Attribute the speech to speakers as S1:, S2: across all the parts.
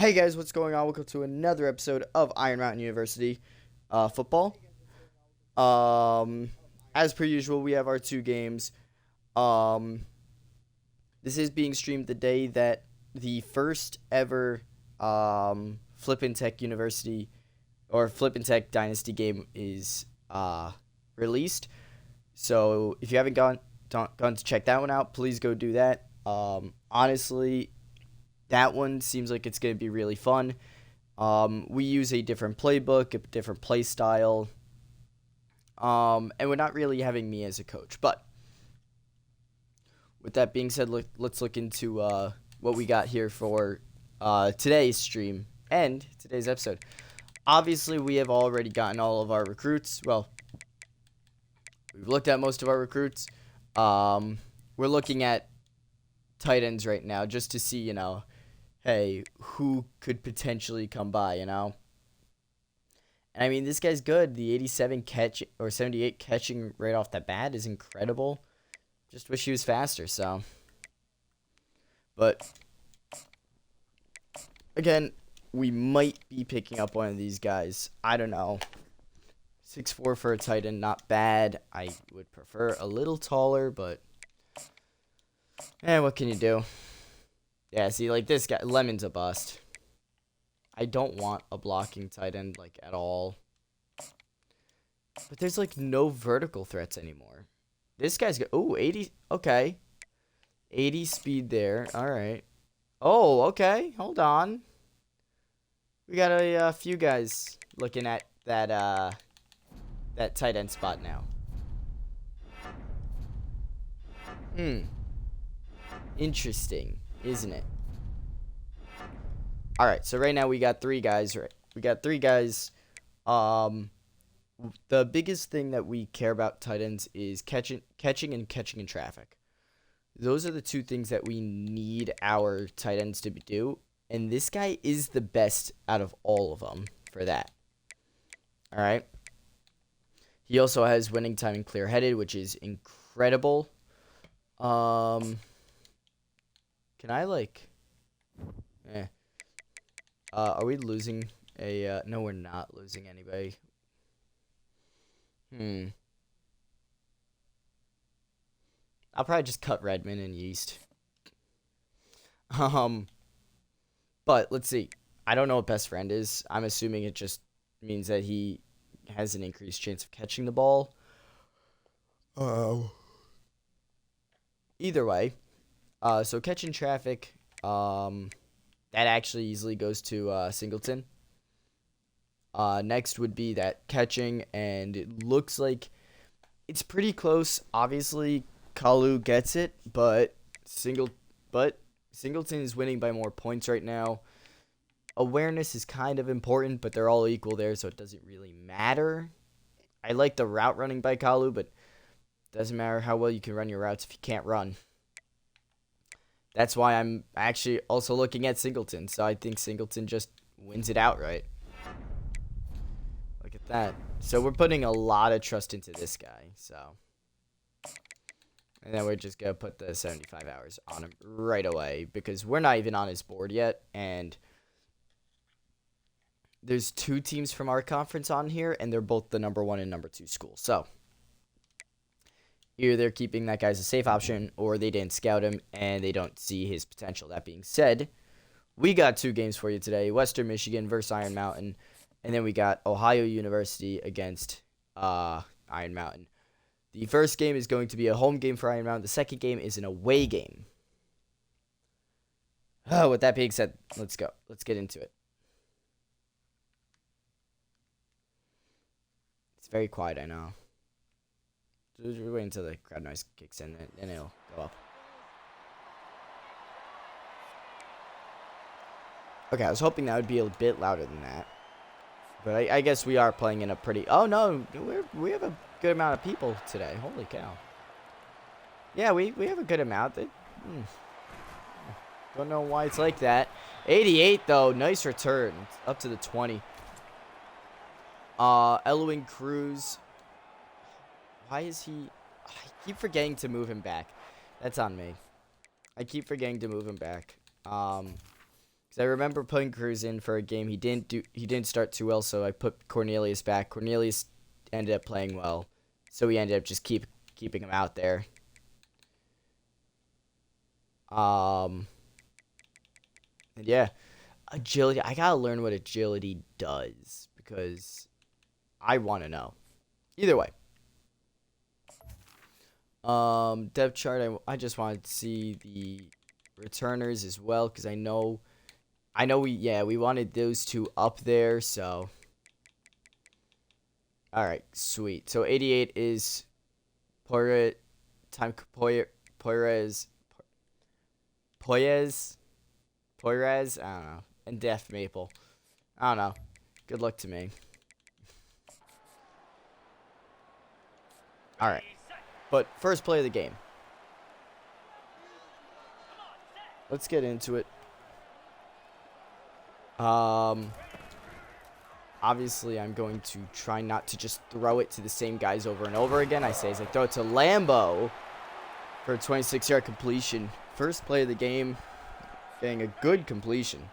S1: Hey guys, what's going on? Welcome to another episode of Iron Mountain University football. Um, as per usual, we have our two games. Um, this is being streamed the day that the first ever Flippin' Tech University or Flippin' Tech Dynasty game is released. So if you haven't gone to check that one out, please go do that. Honestly, that one seems like it's going to be really fun. We use a different playbook, a different play style, and we're not really having me as a coach. But with that being said, let's look into what we got here for today's stream and today's episode. Obviously, we have already gotten all of our recruits. Well, we've looked at most of our recruits. We're looking at tight ends right now just to see, hey, who could potentially come by, And I mean, this guy's good. The 87 catch or 78 catching right off the bat is incredible. Just wish he was faster, so. But again, we might be picking up one of these guys. I don't know. 6'4" for a tight end, not bad. I would prefer a little taller, but what can you do? Yeah, see, like this guy, Lemon's a bust. I don't want a blocking tight end, like, at all. But there's, like, no vertical threats anymore. This guy's got, ooh, 80, okay. 80 speed there, alright. Oh, okay, hold on. We got a few guys looking at that tight end spot now. Interesting, isn't it? Alright, so right now we got three guys, right? We got three guys. The biggest thing that we care about tight ends is catching in traffic. Those are the two things that we need our tight ends to do, and this guy is the best out of all of them for that. All right. He also has winning time and clear-headed, which is incredible. Can I are we losing a? No, we're not losing anybody. I'll probably just cut Redmond and Yeast. But let's see. I don't know what best friend is. I'm assuming it just means that he has an increased chance of catching the ball. Either way, so catching traffic, that actually easily goes to Singleton. Next would be that catching, and it looks like it's pretty close. Obviously, Kalu gets it, but Singleton is winning by more points right now. Awareness is kind of important, but they're all equal there, so it doesn't really matter. I like the route running by Kalu, but it doesn't matter how well you can run your routes if you can't run. That's why I'm actually also looking at Singleton, so I think Singleton just wins it outright. Look at that. So we're putting a lot of trust into this guy, so. And then we're just going to put the 75 hours on him right away because we're not even on his board yet. And there's two teams from our conference on here, and they're both the number 1 and number 2 schools. So either they're keeping that guy as a safe option or they didn't scout him and they don't see his potential. That being said, we got two games for you today. Western Michigan versus Iron Mountain. And then we got Ohio University against Iron Mountain. The first game is going to be a home game for Iron Mountain. The second game is an away game. With that being said, let's go. Let's get into it. It's very quiet, I know. We're waiting until the crowd noise kicks in, and it'll go up. Okay, I was hoping that would be a bit louder than that. But I guess we are playing in a pretty... Oh, no. We have a good amount of people today. Holy cow. Yeah, we have a good amount. Don't know why it's like that. 88, though. Nice return. Up to the 20. Elwin Cruz. Why is he... I keep forgetting to move him back. That's on me. I keep forgetting to move him back. Because I remember putting Cruz in for a game. He didn't start too well, so I put Cornelius back. Cornelius ended up playing well, so we ended up just keeping him out there. And yeah, agility. I gotta learn what agility does because I want to know. Either way. Depth chart. I just wanted to see the returners as well because I know we wanted those two up there. So, all right, sweet. So 88 is Poirez. I don't know. And Def Maple. I don't know. Good luck to me. All right. But first play of the game. Let's get into it. Obviously, I'm going to try not to just throw it to the same guys over and over again. I say as I throw it to Lambo for a 26-yard completion. First play of the game. Getting a good completion.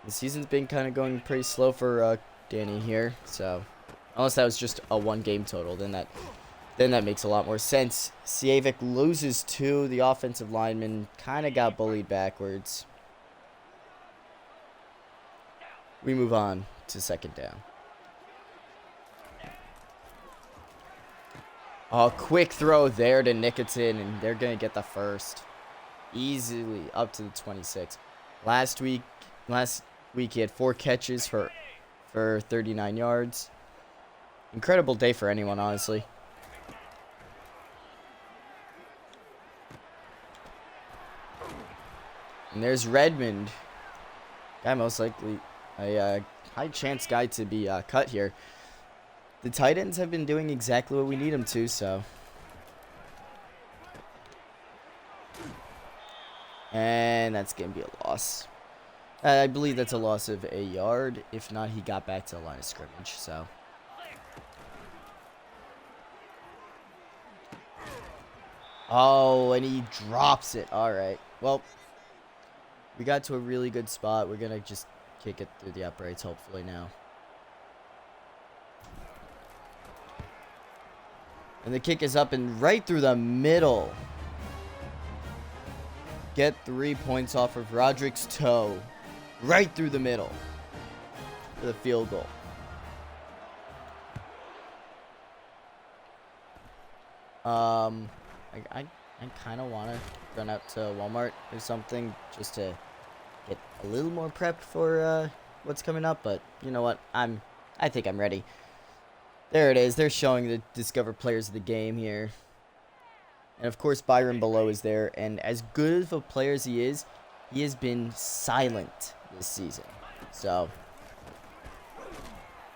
S1: The season's been kind of going pretty slow for Danny here, so unless that was just a one-game total, then that makes a lot more sense. Sievic loses 2. The offensive lineman kind of got bullied backwards. We move on to second down. Oh, quick throw there to Nickerton, and they're going to get the first. Easily up to the 26. Last week he had 4 catches for 39 yards. Incredible day for anyone, honestly. And there's Redmond. Guy most likely a high chance guy to be cut here. The tight ends have been doing exactly what we need them to, so. And that's going to be a loss. I believe that's a loss of a yard. If not, he got back to the line of scrimmage, so. Oh, and he drops it. All right. Well, we got to a really good spot. We're going to just kick it through the uprights, hopefully, now. And the kick is up and right through the middle. Get 3 points off of Roderick's toe. Right through the middle. For the field goal. I kind of want to run out to Walmart or something just to get a little more prepped for what's coming up. But you know what? I think I'm ready. There it is. They're showing the Discover players of the game here. And of course, Byron Below is there. And as good of a player as he has been silent this season. So.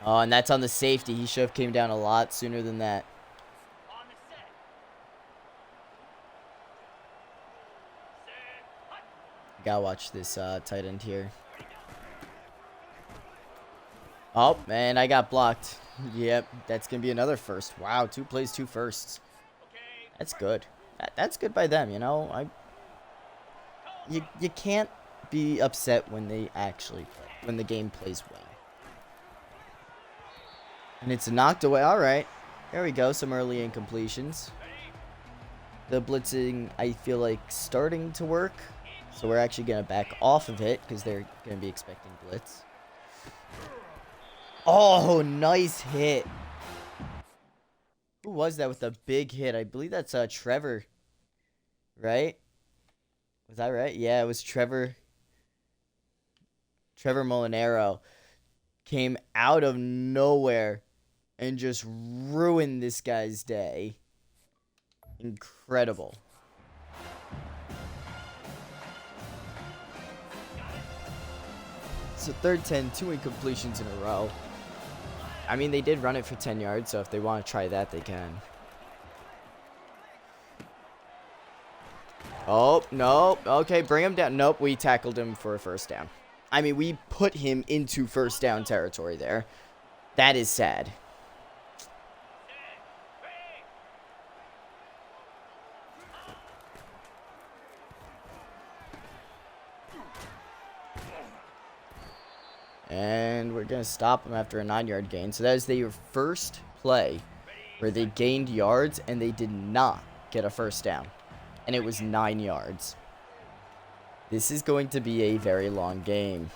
S1: Oh, and that's on the safety. He should have came down a lot sooner than that. Gotta watch this tight end here. Oh, man, I got blocked. Yep, that's going to be another first. Wow, 2 plays, 2 firsts. That's good. That's good by them, you know. You can't be upset when they actually play, when the game plays well. And it's knocked away. All right. There we go. Some early incompletions. The blitzing, I feel like, starting to work. So we're actually going to back off of it because they're going to be expecting blitz. Oh, nice hit. Who was that with the big hit? I believe that's Trevor. Right? Was that right? Yeah, it was Trevor. Trevor Molinaro came out of nowhere and just ruined this guy's day. Incredible. So 3rd 10, 2 incompletions in a row. I mean, they did run it for 10 yards, so if they want to try that, they can. Oh, no. Okay, bring him down. Nope, we tackled him for a first down. I mean, we put him into first down territory there. That is sad. And we're going to stop them after a 9-yard gain. So that is their first play where they gained yards and they did not get a first down. And it was 9 yards. This is going to be a very long game.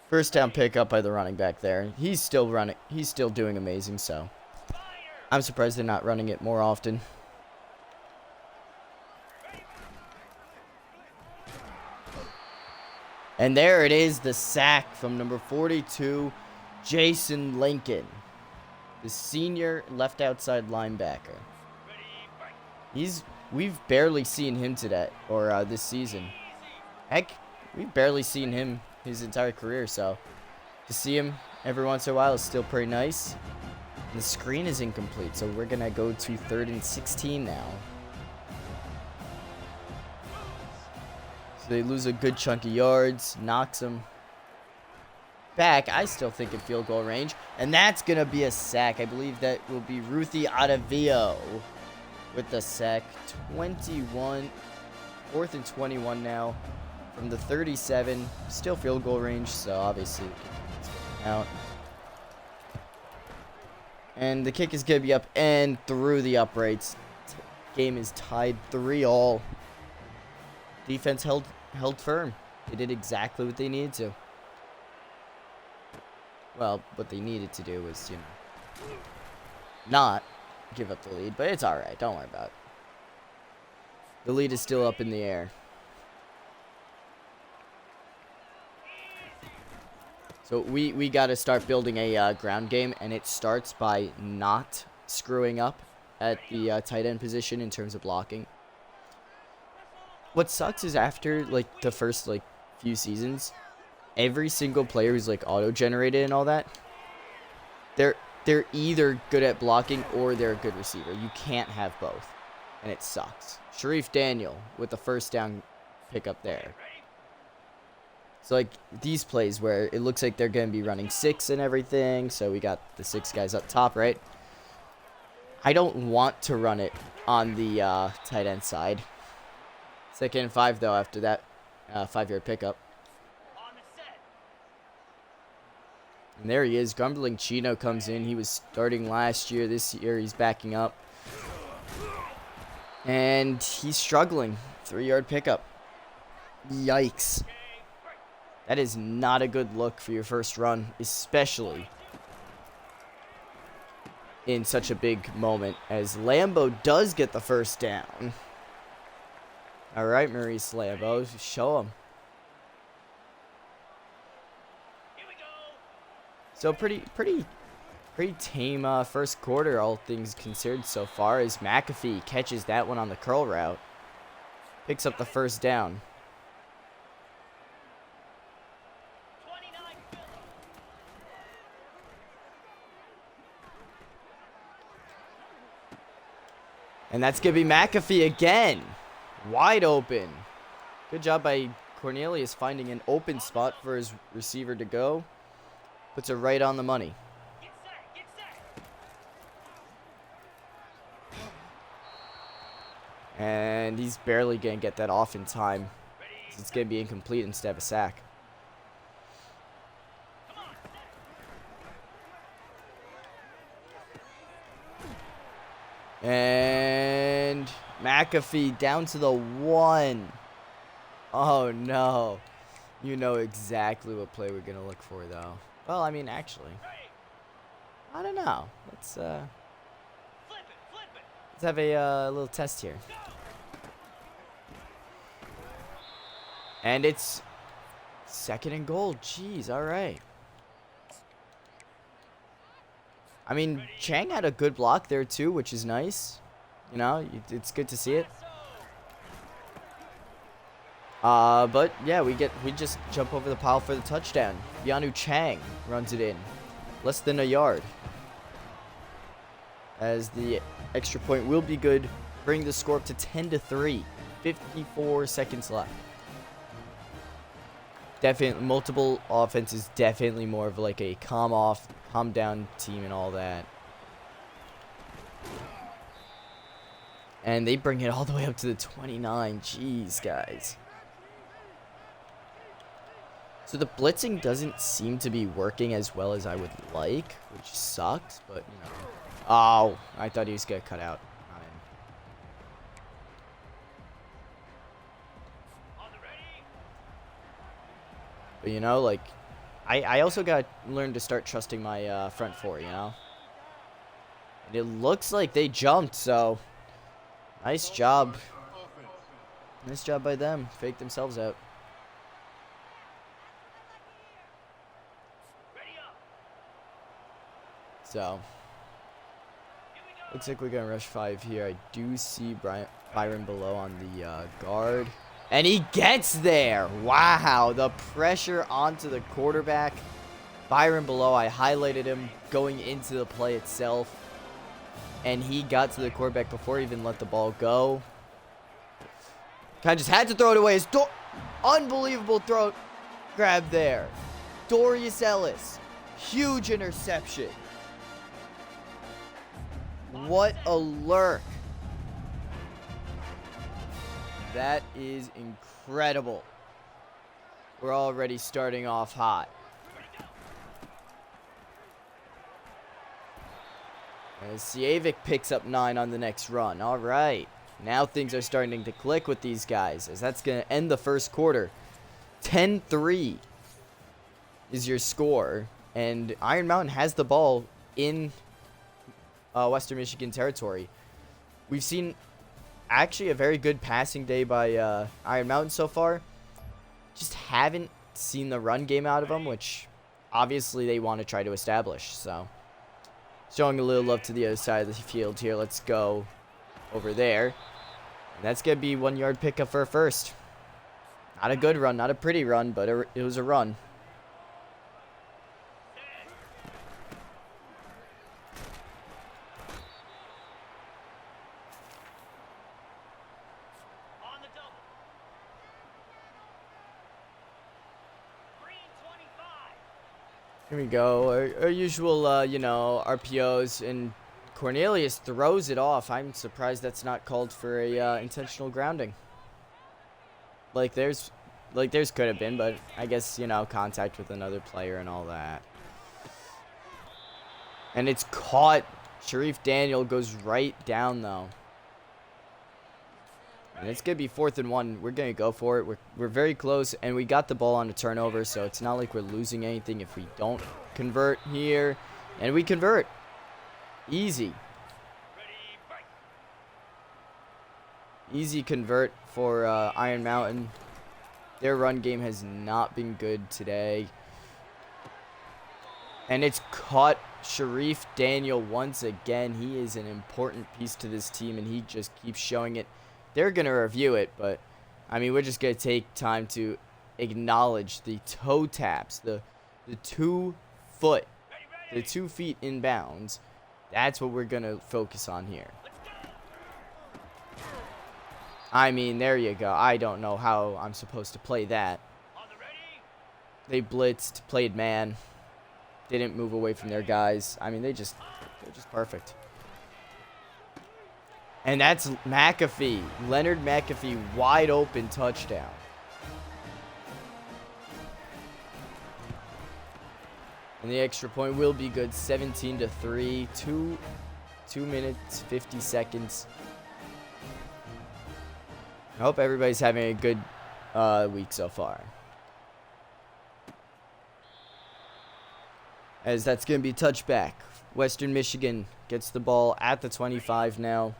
S1: First down pickup by the running back there. He's still running. He's still doing amazing, so I'm surprised they're not running it more often. And there it is, the sack from number 42, Jason Lincoln, the senior left outside linebacker. We've barely seen him today, or this season. Heck, we've barely seen him his entire career, so to see him every once in a while is still pretty nice. And the screen is incomplete, so we're going to go to 3rd and 16 now. So they lose a good chunk of yards, knocks them back. I still think in field goal range, and that's going to be a sack. I believe that will be Ruthie Ottavio with the sack. 4th and 21 now from the 37. Still field goal range, so obviously we can keep this out. And the kick is going to be up and through the uprights. Game is tied 3-3. Defense held firm. They did exactly what they needed to. Well, what they needed to do was, not give up the lead, but it's all right. Don't worry about it. The lead is still up in the air. So we got to start building a ground game, and it starts by not screwing up at the tight end position in terms of blocking. What sucks is after the first few seasons, every single player who's auto-generated and all that, they're either good at blocking or they're a good receiver. You can't have both, and it sucks. Sharif Daniel with the first down pickup there. So these plays where it looks like they're going to be running 6 and everything, so we got the 6 guys up top, right? I don't want to run it on the tight end side. 2nd and 5 though after that 5-yard pickup. And there he is. Grumbling Chino comes in. He was starting last year. This year he's backing up. And he's struggling. 3-yard pickup. Yikes. That is not a good look for your first run, especially in such a big moment as Lambo does get the first down. All right, Maurice Lambo, show him. So pretty tame first quarter, all things considered so far, as McAfee catches that one on the curl route, picks up the first down. And that's going to be McAfee again. Wide open. Good job by Cornelius finding an open spot for his receiver to go. Puts it right on the money. And he's barely going to get that off in time. It's going to be incomplete instead of a sack. And McAfee down to the 1. Oh, no. You know exactly what play we're going to look for, though. Well, I mean, actually, I don't know. Let's have a little test here. And it's 2nd and goal. Jeez, all right. I mean, Chang had a good block there, too, which is nice. You know, it's good to see it. But yeah, we just jump over the pile for the touchdown. Yanu Chang runs it in, less than a yard. As the extra point will be good, bring the score up to 10-3. 54 seconds left. Definitely, multiple offenses, definitely more of a calm down team and all that. And they bring it all the way up to the 29. Jeez, guys. So the blitzing doesn't seem to be working as well as I would like, which sucks, but, you know. Oh, I thought he was going to cut out. Not in. But, you know, like, I also got to learn to start trusting my front four, you know. And it looks like they jumped, so nice job. Nice job by them. Faked themselves out. So, looks like we're going to rush 5 here. I do see Byron below on the guard. And he gets there. Wow, the pressure onto the quarterback. Byron below, I highlighted him going into the play itself. And he got to the quarterback before he even let the ball go. Kind of just had to throw it away. Unbelievable throw grab there. Dorius Ellis. Huge interception. What a lurk. That is incredible. We're already starting off hot. As Sievic picks up 9 on the next run. All right. Now things are starting to click with these guys, as that's going to end the first quarter. 10-3 is your score. And Iron Mountain has the ball in Western Michigan territory. We've seen actually a very good passing day by Iron Mountain so far. Just haven't seen the run game out of them, which obviously they want to try to establish. So showing a little love to the other side of the field here. Let's go over there. And that's going to be 1 yard pickup for a first. Not a good run, not a pretty run, but it was a run. Here we go. Our usual, you know, RPOs, and Cornelius throws it off. I'm surprised that's not called for a intentional grounding. Like there's could have been, but I guess, you know, contact with another player and all that. And it's caught. Sharif Daniel goes right down though. And it's going to be 4th and 1. We're going to go for it. We're very close, and we got the ball on a turnover, so it's not like we're losing anything if we don't convert here. And we convert. Easy. Easy convert for Iron Mountain. Their run game has not been good today. And it's caught Sharif Daniel once again. He is an important piece to this team, and he just keeps showing it. They're going to review it, but, I mean, we're just going to take time to acknowledge the toe taps, the 2 foot, the 2 feet in bounds. That's what we're going to focus on here. I mean, there you go. I don't know how I'm supposed to play that. They blitzed, played man, didn't move away from their guys. I mean, they're just perfect. And that's McAfee. Leonard McAfee, wide open touchdown. And the extra point will be good. 17-3. 2 minutes, 50 seconds. I hope everybody's having a good week so far. As that's going to be touchback. Western Michigan gets the ball at the 25 now.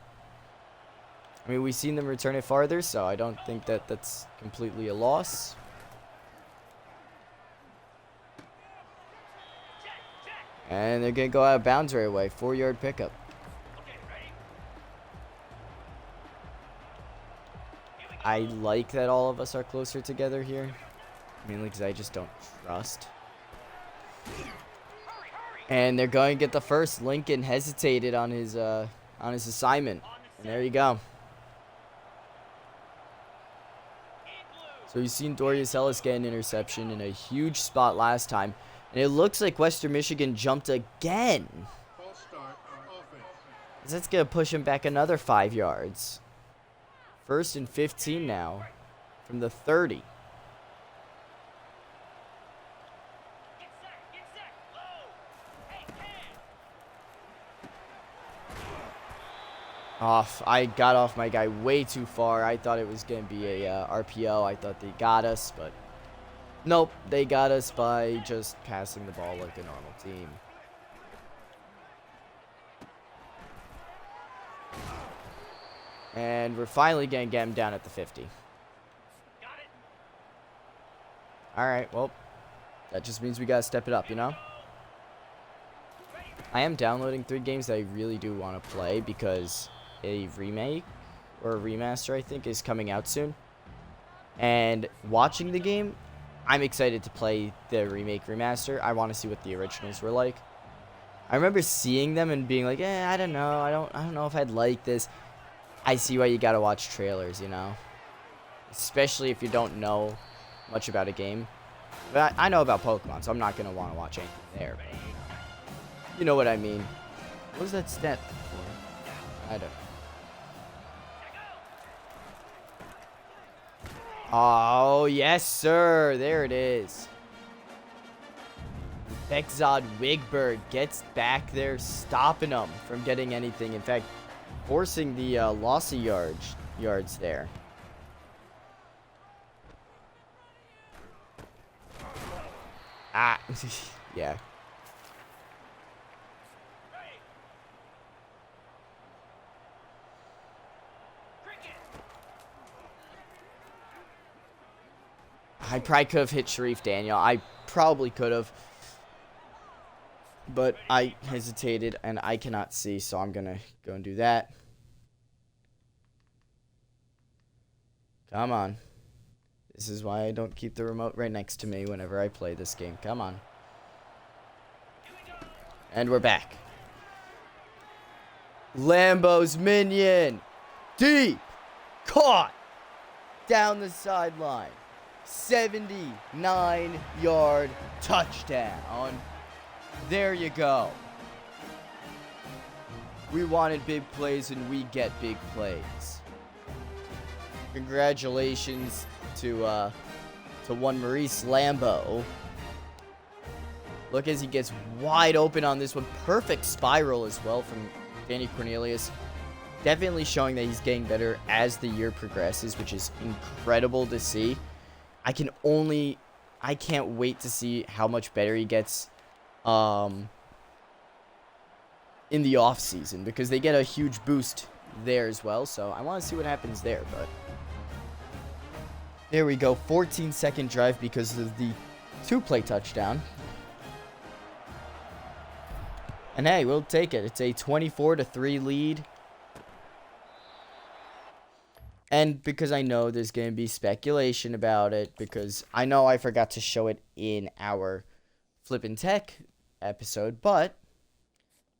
S1: I mean, we've seen them return it farther, so I don't think that that's completely a loss. And they're going to go out of bounds right away. 4 yard pickup. I like that all of us are closer together here. Mainly because I just don't trust. And they're going to get the first. Lincoln hesitated on his assignment. And there you go. So you've seen Dorius Ellis get an interception in a huge spot last time. And it looks like Western Michigan jumped again. That's going to push him back another 5 yards. 1st and 15 now from the 30. I got off my guy way too far. I thought it was going to be a RPO. I thought they got us, but nope. They got us by just passing the ball like a normal team. And we're finally going to get him down at the 50. All right, well, that just means we got to step it up, you know? I am downloading 3 games that I really do want to play because a remake or a remaster, I think, is coming out soon. And watching the game, I'm excited to play the remake remaster. I want to see what the originals were like. I remember seeing them and being like, I don't know. I don't know if I'd like this. I see why you got to watch trailers, you know? Especially if you don't know much about a game. But I know about Pokemon, so I'm not going to want to watch anything there. But you know what I mean. What was that stat for? I don't know. Oh, yes, sir. There it is. Exod Wigberg gets back there, stopping them from getting anything. In fact, forcing the loss of yards there. Ah, yeah. I probably could have hit Sharif Daniel. I probably could have. But I hesitated, and I cannot see, so I'm going to go and do that. Come on. This is why I don't keep the remote right next to me whenever I play this game. Come on. And we're back. Lambo's minion. Deep. Caught. Down the sideline. 79-yard touchdown. There you go. We wanted big plays, and we get big plays. Congratulations to one Maurice Lambo. Look as he gets wide open on this one. Perfect spiral as well from Danny Cornelius. Definitely showing that he's getting better as the year progresses, which is incredible to see. I can't wait to see how much better he gets in the off season, because they get a huge boost there as well. So I want to see what happens there, but there we go. 14-second drive because of the 2-play touchdown. And hey, we'll take it. It's a 24-3 lead. And because I know there's going to be speculation about it, because I know I forgot to show it in our Flippin' Tech episode, but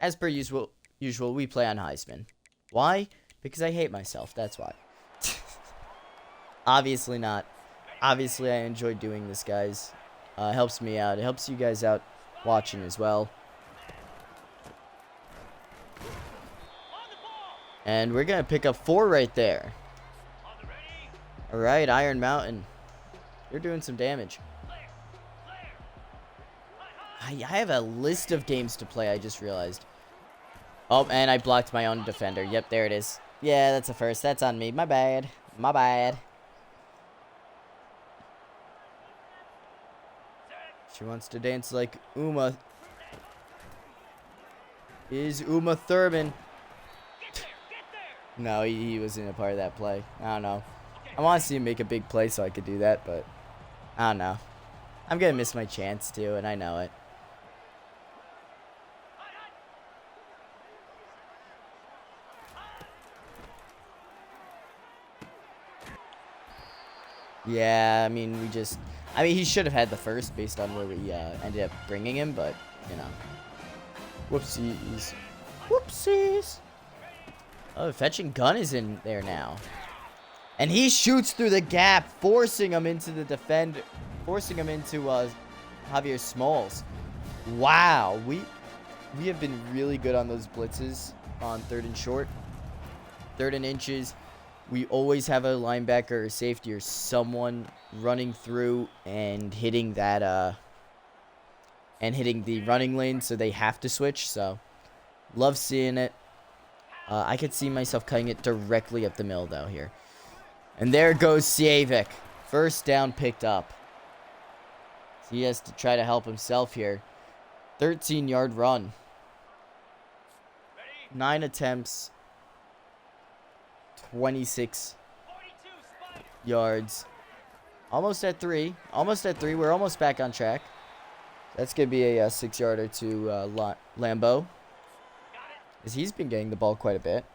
S1: as per usual, we play on Heisman. Why? Because I hate myself. That's why. Obviously not. Obviously, I enjoy doing this, guys. It helps me out. It helps you guys out watching as well. And we're going to pick up 4 right there. All right, Iron Mountain. You're doing some damage. I have a list of games to play, I just realized. Oh, and I blocked my own defender. Yep, there it is. Yeah, that's a first. That's on me. My bad. My bad. She wants to dance like Uma. Is Uma Thurman. No, he wasn't a part of that play. I don't know. I want to see him make a big play so I could do that, but I don't know. I'm going to miss my chance too, and I know it. Yeah, I mean, he should have had the first based on where we ended up bringing him, but, you know. Whoopsies. Whoopsies. Oh, fetching gun is in there now. And he shoots through the gap, forcing him into the defend, forcing him into Javier Smalls. Wow, we have been really good on those blitzes on 3rd and short. 3rd and inches. We always have a linebacker or safety or someone running through and hitting that and hitting the running lane, so they have to switch. So love seeing it. I could see myself cutting it directly up the middle though here. And there goes Siavik. First down picked up. So he has to try to help himself here. 13-yard run. 9 attempts. 26 yards. Almost at 3. Almost at 3. We're almost back on track. That's going to be a 6-yarder to Lambeau, as he's been getting the ball quite a bit.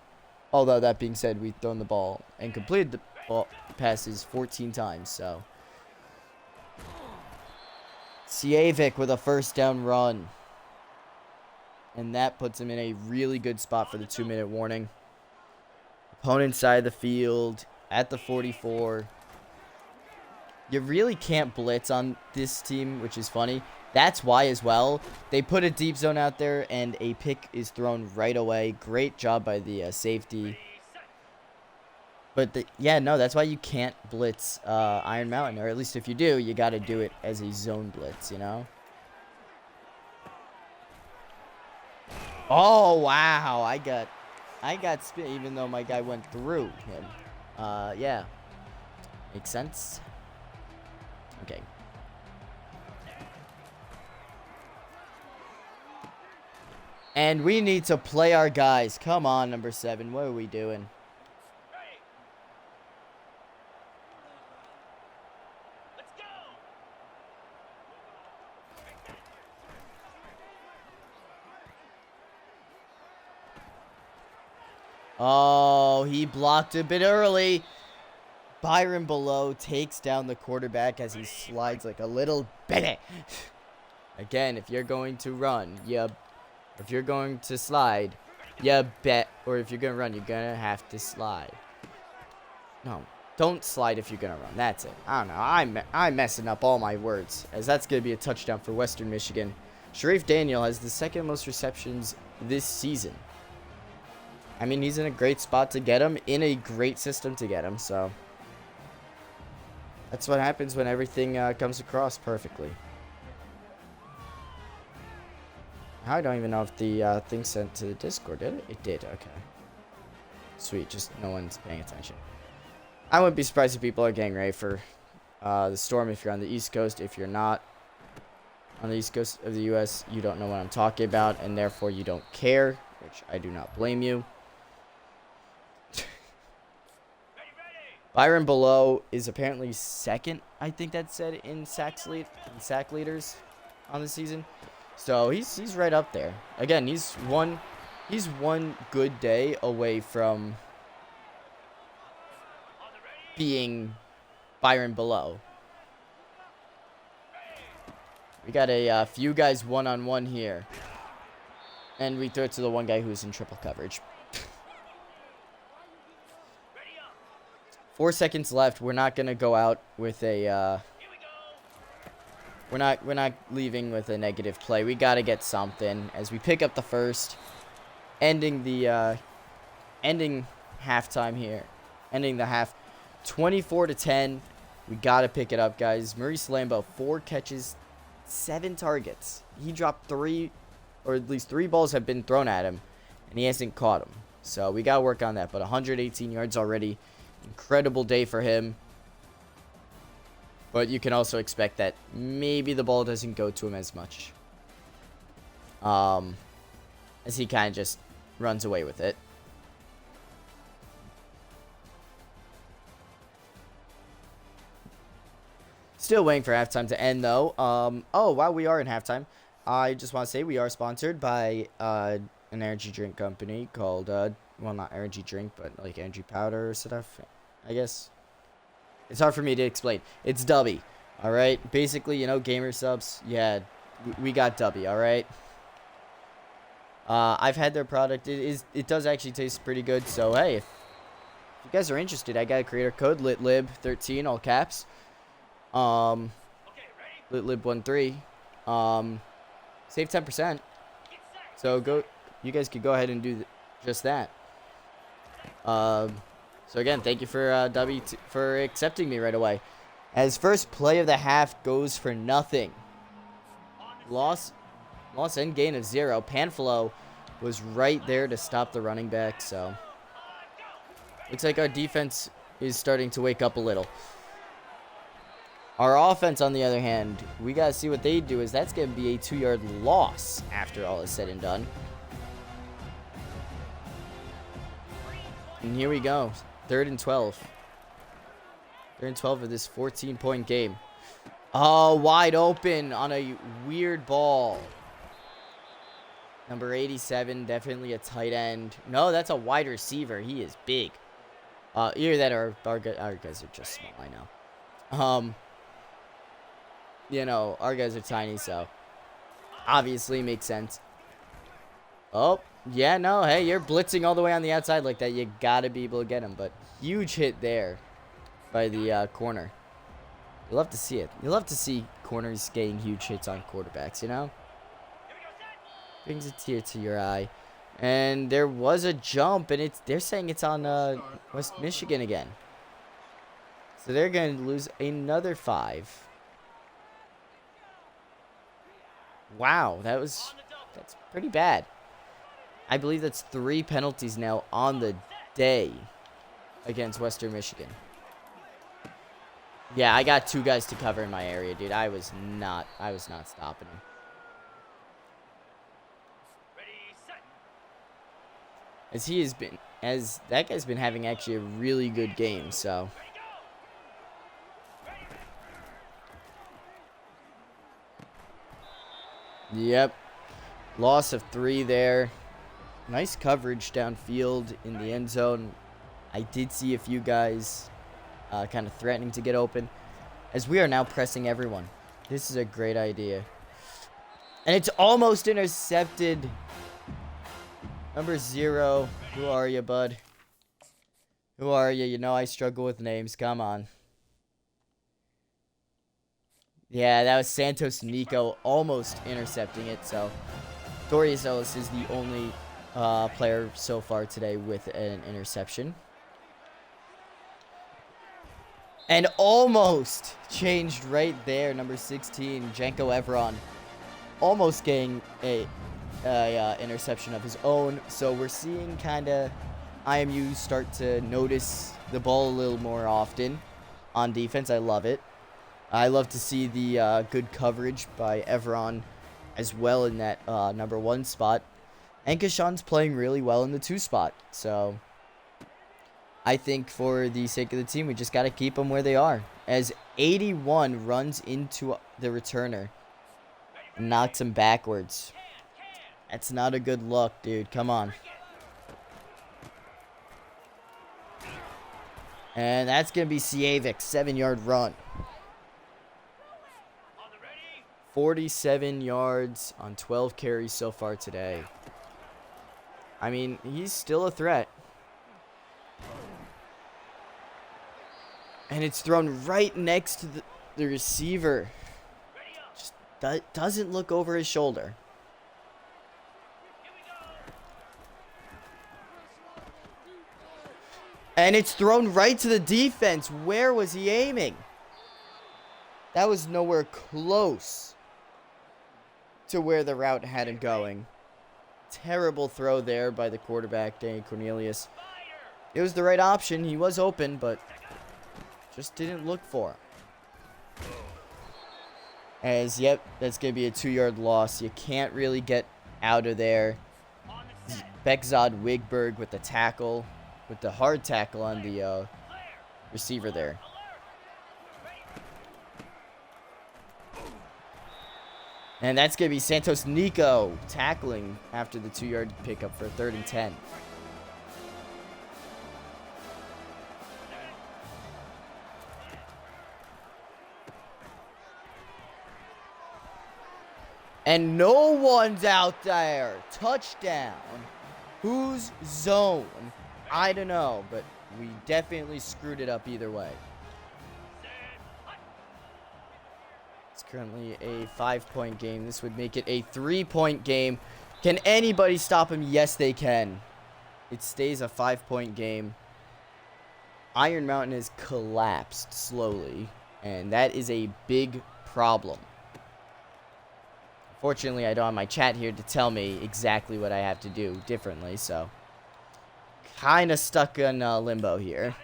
S1: Although, that being said, we've thrown the ball and completed the ball passes 14 times. So, Siavik with a first down run. And that puts him in a really good spot for the 2-minute warning. Opponent side of the field at the 44. You really can't blitz on this team, which is funny. That's why as well. They put a deep zone out there and a pick is thrown right away. Great job by the safety. But that's why you can't blitz Iron Mountain. Or at least if you do, you got to do it as a zone blitz, you know? Oh, wow. I got spit even though my guy went through him. Yeah. Makes sense. Okay. And we need to play our guys. Come on, number 7. What are we doing? Oh, he blocked a bit early. Byron Below takes down the quarterback as he slides like a little baby. Again, if you're going to run, if you're going to slide, or if you're going to run, you're going to have to slide. No, don't slide if you're going to run. That's it. I don't know. I'm messing up all my words, as that's going to be a touchdown for Western Michigan. Sharif Daniel has the 2nd most receptions this season. I mean, he's in a great spot to get him, in a great system to get him, so that's what happens when everything comes across perfectly. I don't even know if the thing sent to the Discord, did it? It did, okay. Sweet, just no one's paying attention. I wouldn't be surprised if people are getting ready for the storm if you're on the East Coast. If you're not on the East Coast of the U.S., you don't know what I'm talking about, and therefore you don't care, which I do not blame you. Byron Below is apparently 2nd, I think that said, in sack leaders on the season. So he's right up there. Again, he's one good day away from being Byron Below. We got a few guys one-on-one here. And we throw it to the one guy who's in triple coverage. 4 seconds left. We're not gonna go out with a. We're not leaving with a negative play. We gotta get something as we pick up the first, ending halftime here, ending the half, 24-10. We gotta pick it up, guys. Maurice Lambeau, 4 catches, 7 targets. He dropped 3, or at least 3 balls have been thrown at him, and he hasn't caught them. So we gotta work on that. But 118 yards already. Incredible day for him. But you can also expect that maybe the ball doesn't go to him as much. As he kind of just runs away with it. Still waiting for halftime to end, though. Oh, wow, we are in halftime. I just want to say we are sponsored by an energy drink company called... well, not energy drink, but like energy powder or stuff, I guess. It's hard for me to explain. It's Dubby, all right? Basically, you know, gamer subs. Yeah, we got Dubby, all right? I've had their product. It does actually taste pretty good. So, hey, if you guys are interested, I got a creator code, LitLib13, all caps. LitLib13. Save 10%. So, you guys could go ahead and do just that. So again, thank you for for accepting me right away. As first play of the half goes for nothing. Loss and gain of 0. Panfilo was right there to stop the running back, so looks like our defense is starting to wake up a little. Our offense, on the other hand, we got to see what they do, as that's going to be a 2-yard loss after all is said and done. And here we go. 3rd and 12. 3rd and 12 of this 14-point game. Oh, wide open on a weird ball. Number 87, definitely a tight end. No, that's a wide receiver. He is big. Either that or our guys are just small, I know. You know, our guys are tiny, so obviously makes sense. Oh, yeah, no, hey, you're blitzing all the way on the outside like that. You got to be able to get him, but huge hit there by the corner. You'll love to see it. You'll love to see corners getting huge hits on quarterbacks, you know? Brings a tear to your eye. And there was a jump, and they're saying it's on West Michigan again. So they're going to lose another 5. Wow, that's pretty bad. I believe that's 3 penalties now on the day against Western Michigan. Yeah, I got 2 guys to cover in my area, dude. I was not stopping him. As that guy's been having actually a really good game, so. Yep. Loss of 3 there. Nice coverage downfield in the end zone. I did see a few guys kind of threatening to get open, as we are now pressing everyone. This is a great idea. And it's almost intercepted. Number 0. Who are you, bud? Who are you? You know I struggle with names. Come on. Yeah, that was Santos Nico almost intercepting it. So, Dorius Ellis is the only player so far today with an interception. And almost changed right there. Number 16, Janko Evron, almost getting a interception of his own. So we're seeing kind of IMU start to notice the ball a little more often on defense. I love it. I love to see the good coverage by Evron as well in that number 1 spot. And Kashan's playing really well in the 2 spot. So I think for the sake of the team, we just got to keep them where they are. As 81 runs into the returner and knocks him backwards. That's not a good look, dude. Come on. And that's going to be Siavik, 7-yard run. 47 yards on 12 carries so far today. I mean, he's still a threat. And it's thrown right next to the receiver. Just doesn't look over his shoulder. And it's thrown right to the defense. Where was he aiming? That was nowhere close to where the route had him going. Terrible throw there by the quarterback, Danny Cornelius. It was the right option. He was open, but just didn't look for him. As, yep, that's going to be a 2-yard loss. You can't really get out of there. Beckzad Wigberg with the tackle, with the hard tackle on the receiver there. And that's going to be Santos Nico tackling after the 2-yard pickup for 3rd and 10. And no one's out there. Touchdown. Whose zone? I don't know, but we definitely screwed it up either way. It's currently a 5-point game. This would make it a 3-point game. Can anybody stop him? Yes, they can. it stays a 5-point game. Iron Mountain has collapsed slowly, and that is a big problem. Fortunately, I don't have my chat here to tell me exactly what I have to do differently, so kind of stuck in limbo here.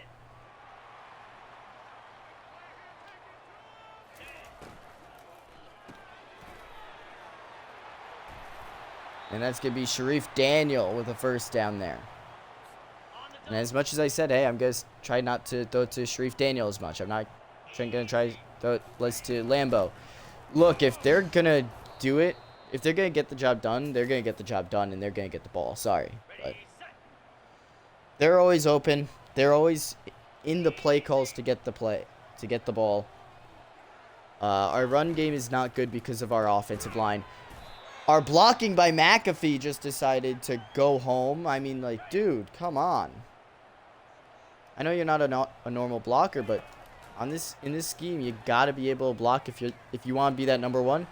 S1: And that's going to be Sharif Daniel with a first down there. And as much as I said, hey, I'm going to try not to throw to Sharif Daniel as much. I'm not going to try to throw it less to Lambo. Look, if they're going to do it, if they're going to get the job done, they're going to get the job done, and they're going to get the ball. Sorry. But they're always open. They're always in the play calls to get the ball. Our run game is not good because of our offensive line. Our blocking by McAfee just decided to go home. I mean, like, dude, come on. I know you're not a normal blocker, but in this scheme, you gotta be able to block if you want to be that number one.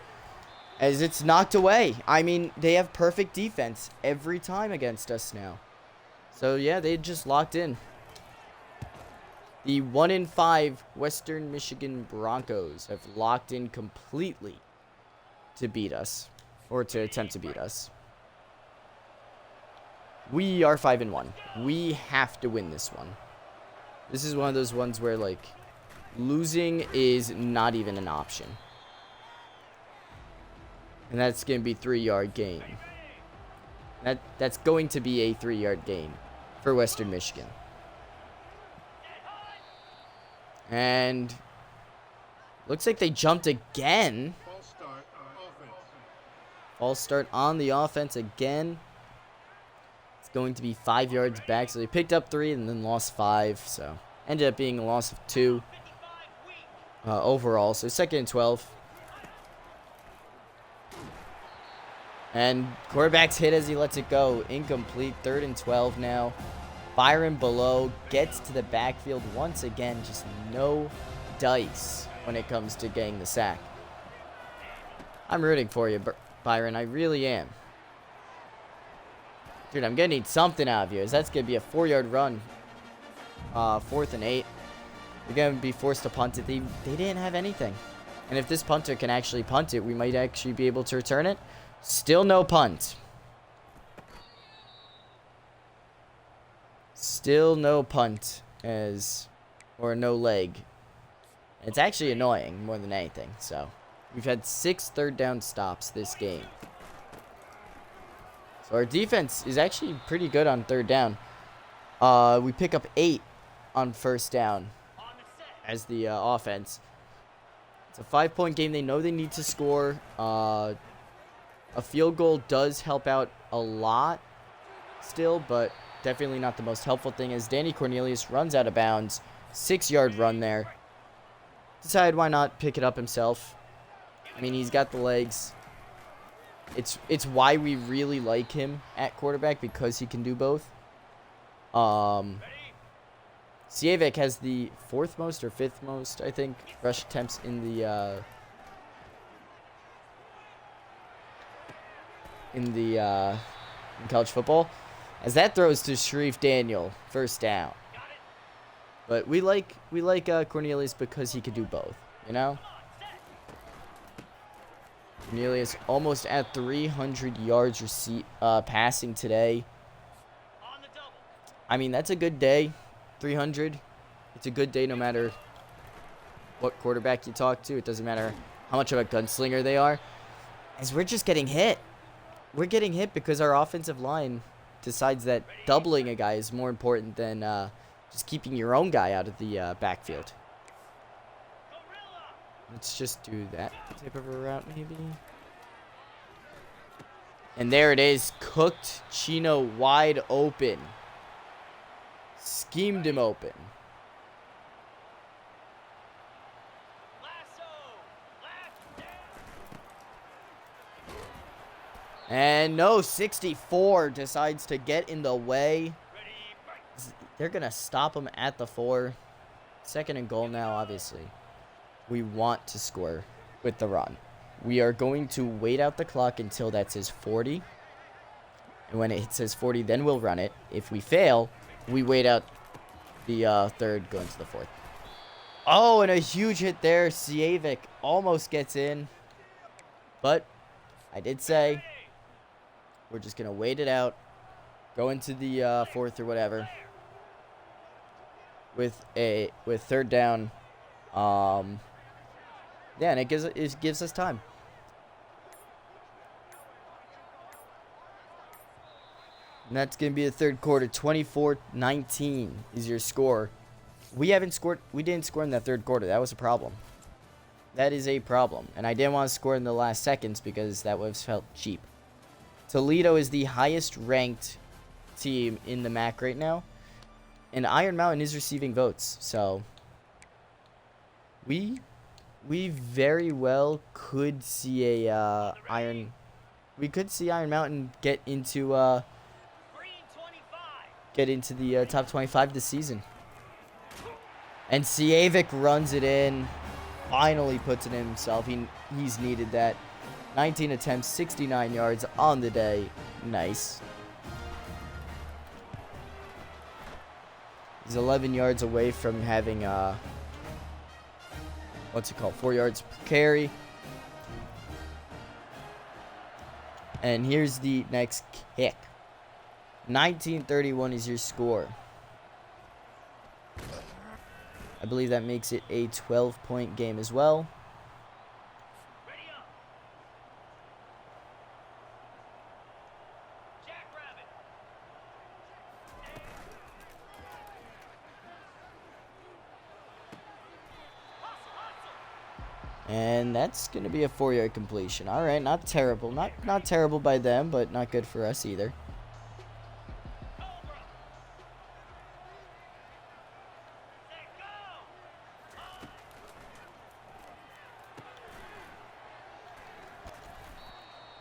S1: As it's knocked away. I mean, they have perfect defense every time against us now. So yeah, they just locked in. The 1-5 Western Michigan Broncos have locked in completely to beat us. Or to attempt to beat us. We are 5-1. We have to win this one. This is one of those ones where, like, losing is not even an option. And that's going to be 3-yard gain. That's going to be a 3-yard gain for Western Michigan. And looks like they jumped again. False start on the offense again. It's going to be 5 yards back. So they picked up 3 and then lost 5. So ended up being a loss of 2 overall. So 2nd and 12. And quarterback's hit as he lets it go. Incomplete. 3rd and 12 now. Byron below gets to the backfield once again. Just no dice when it comes to getting the sack. I'm rooting for you, Byron, I really am. Dude, I'm going to need something out of you. As that's going to be a 4-yard run. 4th and 8. They're going to be forced to punt it. They didn't have anything. And if this punter can actually punt it, we might actually be able to return it. Still no punt. Still no punt. Or no leg. It's actually annoying more than anything, so... We've had 6 third down stops this game. So our defense is actually pretty good on 3rd down. We pick up 8 on 1st down as the offense. It's a 5-point game. They know they need to score. A field goal does help out a lot still, but definitely not the most helpful thing as Danny Cornelius runs out of bounds. 6-yard run there. Decided why not pick it up himself. I mean, he's got the legs. It's why we really like him at quarterback, because he can do both. Sievek has the 4th most or 5th most, I think, rush attempts in the in college football. As that throws to Sharif Daniel, 1st down. But we like Cornelius because he could do both, you know? Cornelius almost at 300 yards passing today. I mean, that's a good day. 300. It's a good day no matter what quarterback you talk to. It doesn't matter how much of a gunslinger they are. As we're just getting hit. We're getting hit because our offensive line decides that doubling a guy is more important than just keeping your own guy out of the backfield. Let's just do that type of a route, maybe. And there it is. Cooked Chino wide open. Schemed him open. And no, 64 decides to get in the way. They're going to stop him at the 4. 2nd and goal now, obviously. We want to score with the run. We are going to wait out the clock until that's his 40. And when it says 40, then we'll run it. If we fail, we wait out the third, go into the fourth. Oh, and a huge hit there. Sievic almost gets in. But I did say we're just going to wait it out. Go into the fourth or whatever. With third down. Yeah, and it gives us time. And that's going to be the third quarter. 24-19 is your score. We didn't score in that third quarter. That was a problem. That is a problem. And I didn't want to score in the last seconds because that would have felt cheap. Toledo is the highest ranked team in the MAC right now. And Iron Mountain is receiving votes. So we very well could see Iron Mountain get into the top 25 this season. And Sievic runs it in. Finally puts it in himself. He's needed that. 19 attempts, 69 yards on the day. Nice. He's 11 yards away from having 4 yards per carry. And here's the next kick. 19-31 is your score. I believe that makes it a 12-point game as well. And that's going to be a 4-yard completion. All right, not terrible. Not terrible by them, but not good for us either.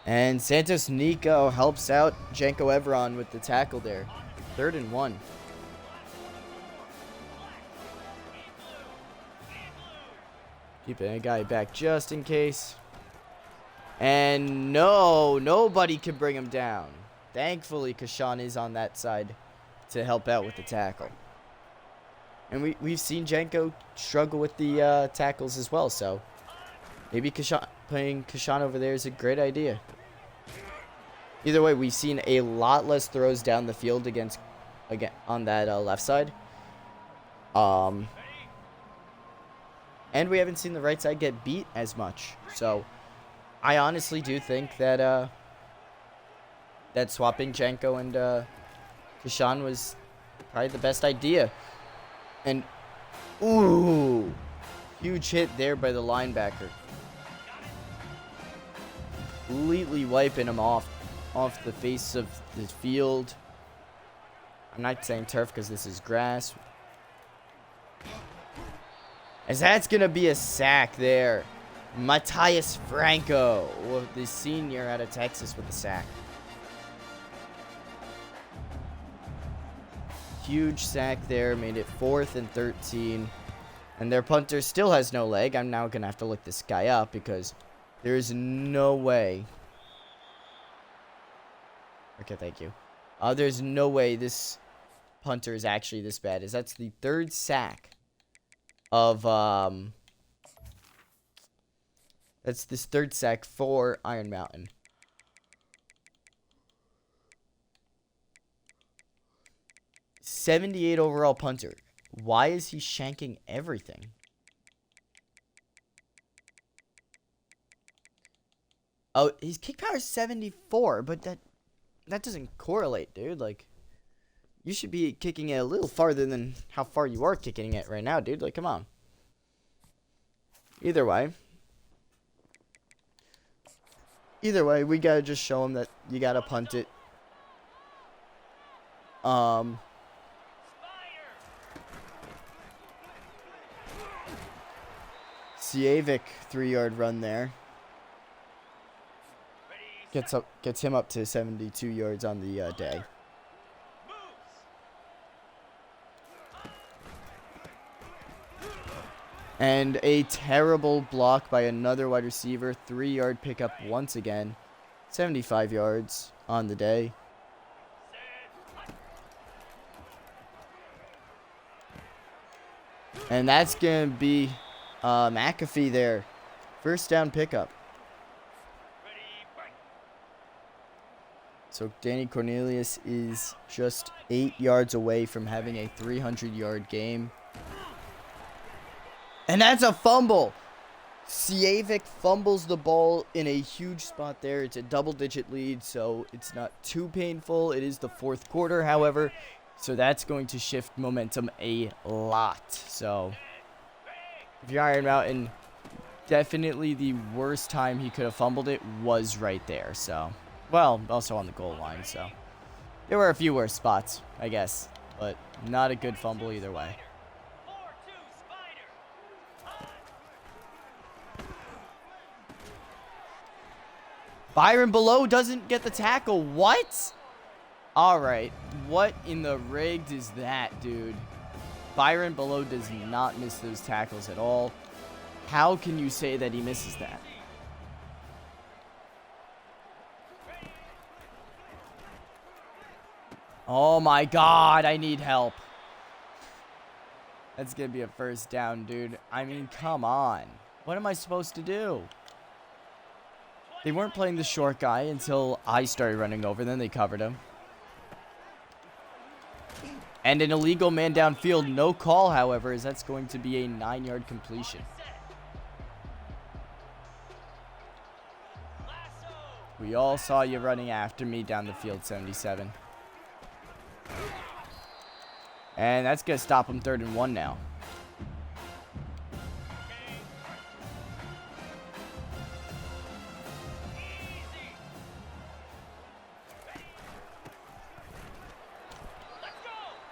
S1: And Santos Nico helps out Janko Everon with the tackle there. 3rd and 1. Keeping a guy back just in case. And no, nobody can bring him down. Thankfully, Kashan is on that side to help out with the tackle. And we've seen Janko struggle with the tackles as well, so maybe playing Kashan over there is a great idea. Either way, we've seen a lot less throws down the field on that left side. And we haven't seen the right side get beat as much. So I honestly do think that that swapping Janko and Kashan was probably the best idea. And ooh, huge hit there by the linebacker. Completely wiping him off the face of the field. I'm not saying turf because this is grass. As that's going to be a sack there. Matthias Franco, the senior out of Texas, with the sack. Huge sack there. Made it 4th and 13. And their punter still has no leg. I'm now going to have to look this guy up because there is no way. Okay, thank you. There's no way this punter is actually this bad. That's the 3rd sack of that's this 3rd sack for Iron Mountain. '78 overall punter. Why is he shanking everything? Oh, his kick power is 74, but that doesn't correlate, dude. Like, you should be kicking it a little farther than how far you are kicking it right now, dude. Like, come on. Either way, we gotta just show him that you gotta punt it. Sievic 3-yard run there. Gets him up to 72 yards on the day. And a terrible block by another wide receiver. 3-yard pickup once again. 75 yards on the day. And that's going to be McAfee there. First down pickup. So Danny Cornelius is just 8 yards away from having a 300-yard game. And that's a fumble. Sievic fumbles the ball in a huge spot there. It's a double-digit lead, so it's not too painful. It is the fourth quarter, however, so that's going to shift momentum a lot. So if you're Iron Mountain, definitely the worst time he could have fumbled it was right there. So, well, also on the goal line, so there were a few worse spots, I guess, but not a good fumble either way. Byron Below doesn't get the tackle. What? All right. What in the rigged is that, dude? Byron Below does not miss those tackles at all. How can you say that he misses that? Oh my God, I need help. That's going to be a first down, dude. I mean, come on. What am I supposed to do? They weren't playing the short guy until I started running over. Then they covered him. And an illegal man downfield. No call, however, as that's going to be a 9-yard completion. We all saw you running after me down the field, 77. And that's going to stop him 3rd and 1 now.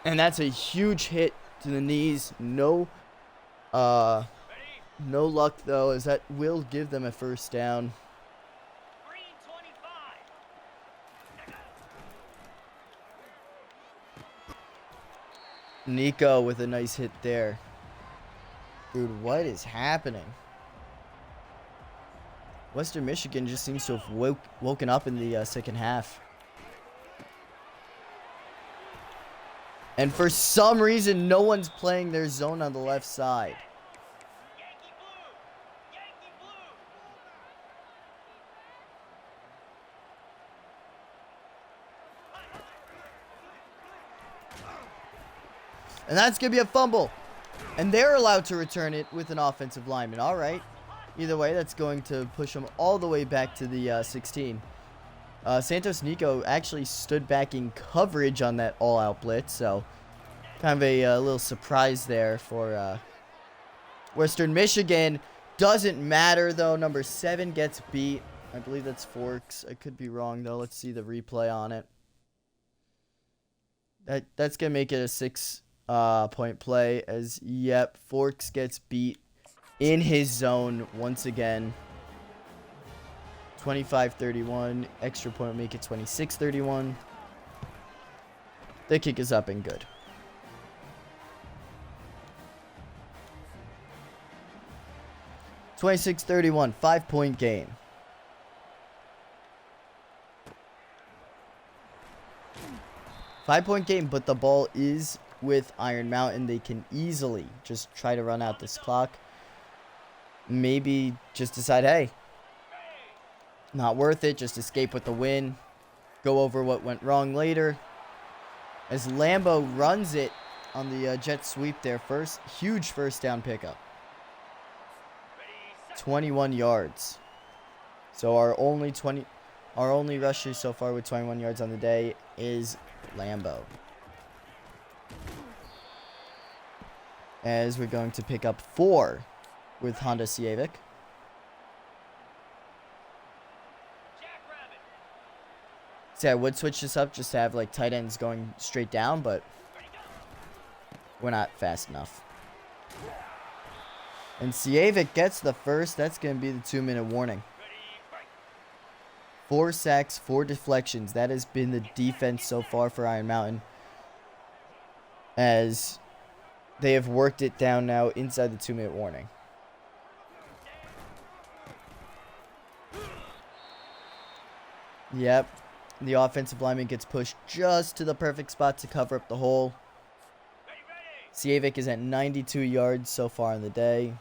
S1: And that's a huge hit to the knees. No luck, though, as that will give them a first down. Nico with a nice hit there. Dude, what is happening? Western Michigan just seems to have woken up in the second half. And for some reason, no one's playing their zone on the left side. And that's going to be a fumble. And they're allowed to return it with an offensive lineman. All right. Either way, that's going to push them all the way back to the 16. Santos Nico actually stood back in coverage on that all-out blitz, so kind of a little surprise there for Western Michigan. Doesn't matter, though. Number 7 gets beat. I believe that's Forks. I could be wrong, though. Let's see the replay on it. That's going to make it a 6-point play as, yep, Forks gets beat in his zone once again. 25-31. Extra point will make it 26-31. The kick is up and good. (26-31), 5-point game. Five-point game, but the ball is with Iron Mountain. They can easily just try to run out this clock. Maybe just decide, hey, not worth it. Just escape with the win. Go over what went wrong later. As Lambo runs it on the jet sweep there. Huge first down pickup. 21 yards. So our only rusher so far with 21 yards on the day is Lambo. As we're going to pick up 4 with Honda Civic. See, I would switch this up just to have like tight ends going straight down, but we're not fast enough. And Civic gets the first. That's going to be the 2-minute warning. 4 sacks, 4 deflections. That has been the defense so far for Iron Mountain, as they have worked it down now inside the 2-minute warning. Yep. The offensive lineman gets pushed just to the perfect spot to cover up the hole. Sievic is at 92 yards so far in the day.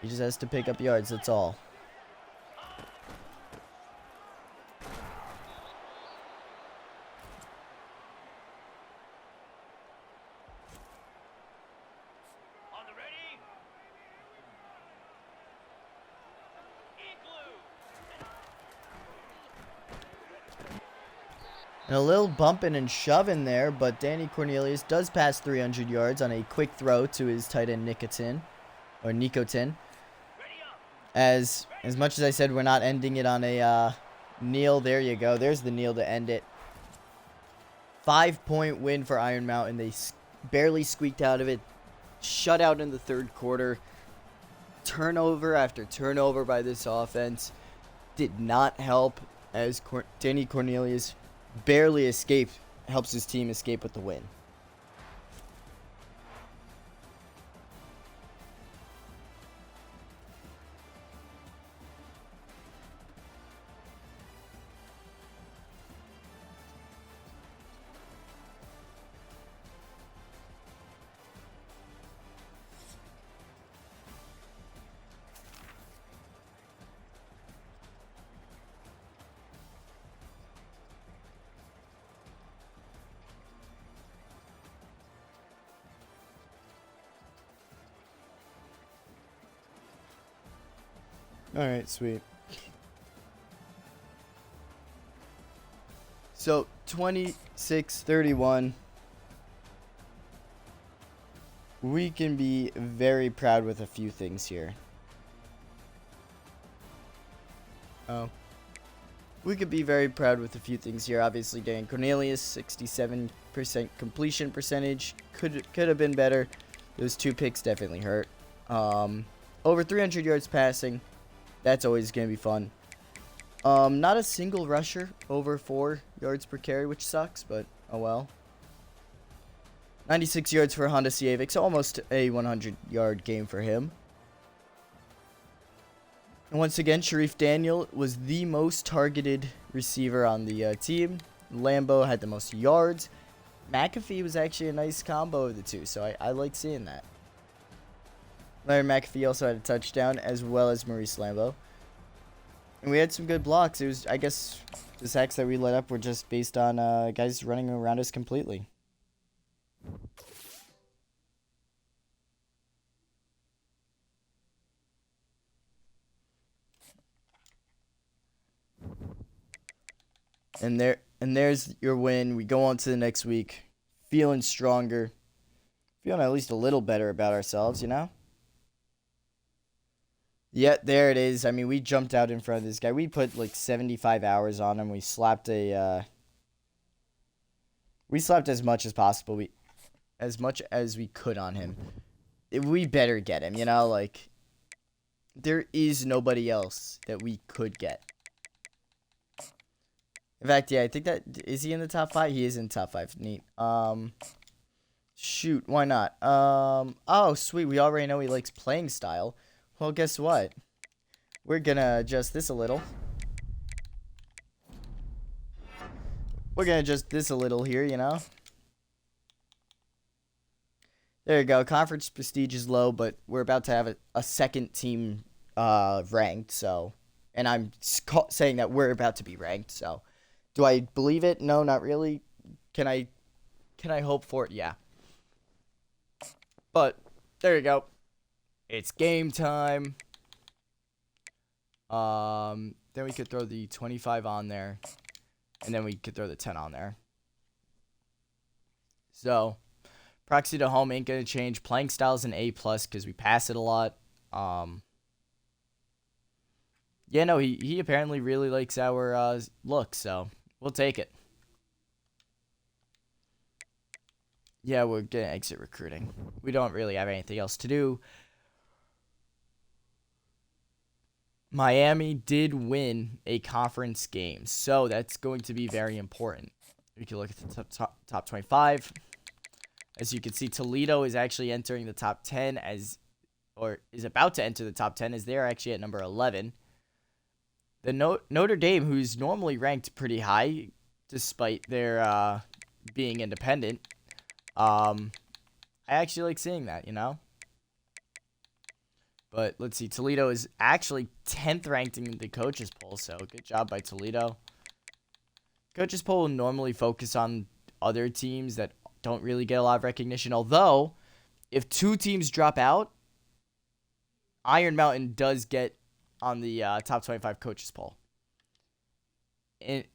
S1: He just has to pick up yards, that's all. And a little bumping and shoving there, but Danny Cornelius does pass 300 yards on a quick throw to his tight end Nicotin. As much as I said we're not ending it on a kneel, there you go. There's the kneel to end it. 5-point win for Iron Mountain. They barely squeaked out of it. Shutout in the third quarter. Turnover after turnover by this offense. Did not help as Danny Cornelius barely escaped, helps his team escape with the win. Alright, sweet. So, 26-31. We can be very proud with a few things here. We could be very proud with a few things here. Obviously, Dan Cornelius, 67% completion percentage. Could have been better. Those 2 picks definitely hurt. Over 300 yards passing. That's always going to be fun. Not a single rusher over 4 yards per carry, which sucks, but oh well. 96 yards for Honda Sievic, so almost a 100-yard game for him. And once again, Sharif Daniel was the most targeted receiver on the team. Lambo had the most yards. McAfee was actually a nice combo of the two, so I like seeing that. Larry McAfee also had a touchdown, as well as Maurice Lambeau. And we had some good blocks. It was, I guess, the sacks that we let up were just based on guys running around us completely. And there's your win. We go on to the next week, feeling stronger, feeling at least a little better about ourselves, you know? Yeah, there it is. I mean, we jumped out in front of this guy. We put like 75 hours on him. We slapped as much as possible. As much as we could on him. We better get him, you know? Like, there is nobody else that we could get. In fact, yeah, I think that, is he in the top 5? He is in the top 5. Neat. Shoot, why not? Oh, sweet. We already know he likes playing style. Well, guess what? We're gonna adjust this a little. We're gonna adjust this a little here, you know? There you go. Conference prestige is low, but we're about to have a second team ranked, so. And I'm saying that we're about to be ranked, so. Do I believe it? No, not really. Can I hope for it? Yeah. But, there you go. It's game time. Then we could throw the 25 on there. And then we could throw the 10 on there. So, proxy to home ain't going to change. Playing style is an A+ because we pass it a lot. Yeah, no, he apparently really likes our look, so we'll take it. Yeah, we're going to exit recruiting. We don't really have anything else to do. Miami did win a conference game, so that's going to be very important. We can look at the top 25. As you can see, Toledo is actually entering the top 10 or is about to enter the top 10 as they're actually at number 11. The Notre Dame, who's normally ranked pretty high, despite their being independent. I actually like seeing that, you know? But let's see. Toledo is actually 10th ranked in the coaches poll, so good job by Toledo. Coaches poll will normally focus on other teams that don't really get a lot of recognition. Although, if 2 teams drop out, Iron Mountain does get on the top 25 coaches poll.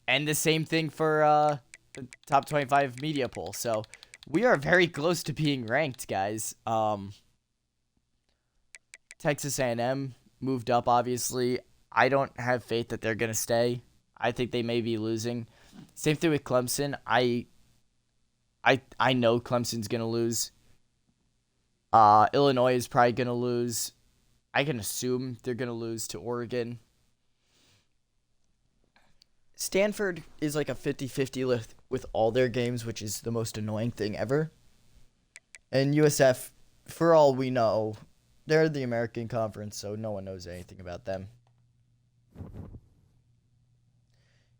S1: And the same thing for the top 25 media poll. So we are very close to being ranked, guys. Texas A&M moved up, obviously. I don't have faith that they're going to stay. I think they may be losing. Same thing with Clemson. I know Clemson's going to lose. Illinois is probably going to lose. I can assume they're going to lose to Oregon. Stanford is like a 50-50 with all their games, which is the most annoying thing ever. And USF, for all we know, they're the American Conference, so no one knows anything about them.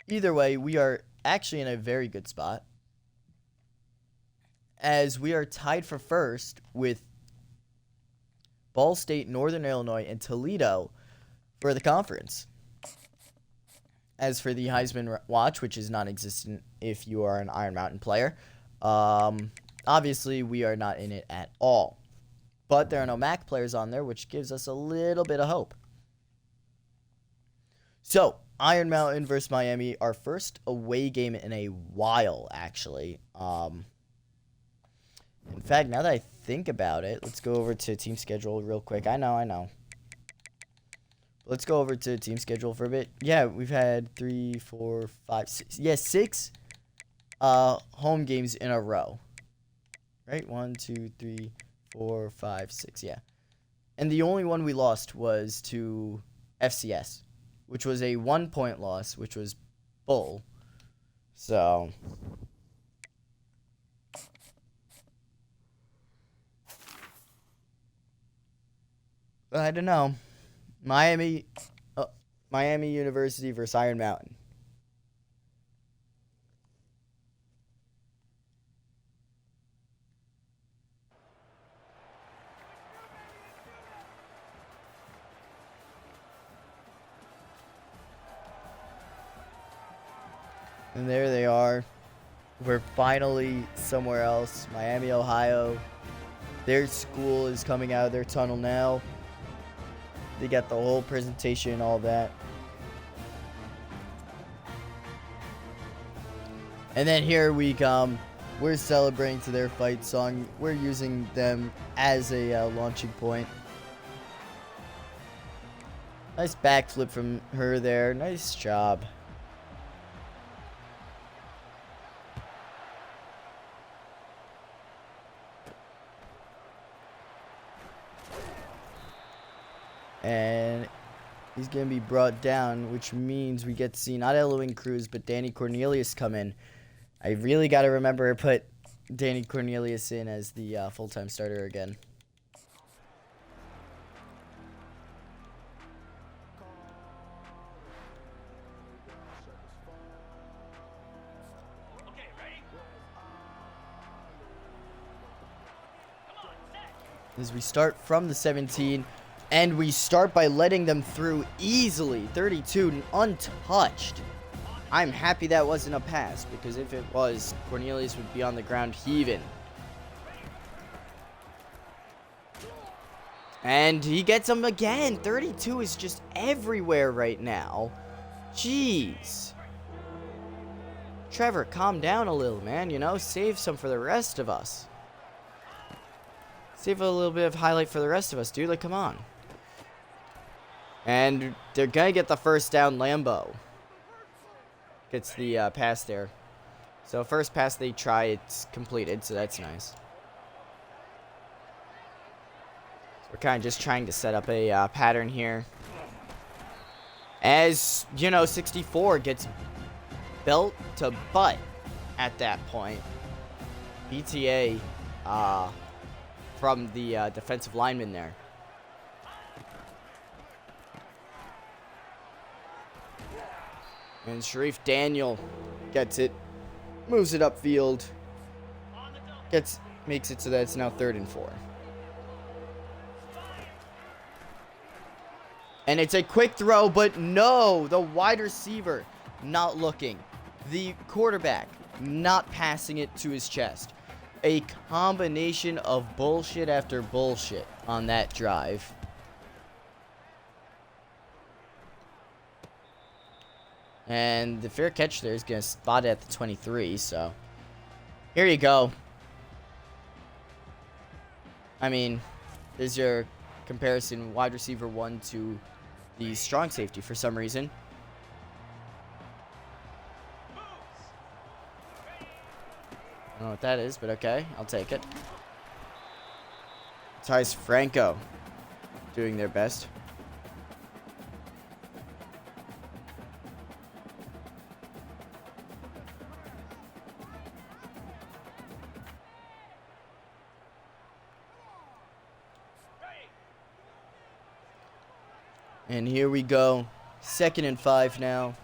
S1: Either way, we are actually in a very good spot, as we are tied for first with Ball State, Northern Illinois, and Toledo for the conference. As for the Heisman Watch, which is non-existent if you are an Iron Mountain player, obviously we are not in it at all. But there are no MAC players on there, which gives us a little bit of hope. So, Iron Mountain versus Miami, our first away game in a while, actually. In fact, now that I think about it, let's go over to team schedule real quick. I know. Let's go over to team schedule for a bit. Yeah, we've had 3, 4, 5, 6. Yeah, 6 home games in a row. Right? 1, 2, 3, 4, 5, 6. Yeah. And the only one we lost was to FCS, which was a 1-point loss, which was bull. So I don't know. Miami University versus Iron Mountain. And there they are. We're finally somewhere else. Miami, Ohio. Their school is coming out of their tunnel now. They got the whole presentation and all that. And then here we come. We're celebrating to their fight song. We're using them as a launching point. Nice backflip from her there. Nice job. And he's going to be brought down, which means we get to see not Eloine Cruz, but Danny Cornelius come in. I really got to remember to put Danny Cornelius in as the full-time starter again.
S2: Okay, ready? Come on, set.
S1: As we start from the 17, and we start by letting them through easily, 32 untouched. I'm happy that wasn't a pass, because if it was, Cornelius would be on the ground heaving. And he gets him again. 32 is just everywhere right now. Jeez. Trevor, calm down a little, man. You know, save some for the rest of us. Save a little bit of highlight for the rest of us, dude. Like, come on. And they're going to get the first down. Lambo gets the pass there. So first pass they try, it's completed, so that's nice. We're kind of just trying to set up a pattern here. As, you know, 64 gets belt to butt at that point. BTA from the defensive lineman there. And Sharif Daniel gets it. moves it upfield, makes it so that it's now 3rd and 4. And it's a quick throw, but no, the wide receiver not looking. The quarterback not passing it to his chest. A combination of bullshit after bullshit on that drive. And the fair catch there is going to spot it at the 23, so here you go. I mean, there's your comparison, wide receiver 1 to the strong safety for some reason. I don't know what that is, but okay, I'll take it. Tyus Franco doing their best. And here we go. 2nd and 5 now.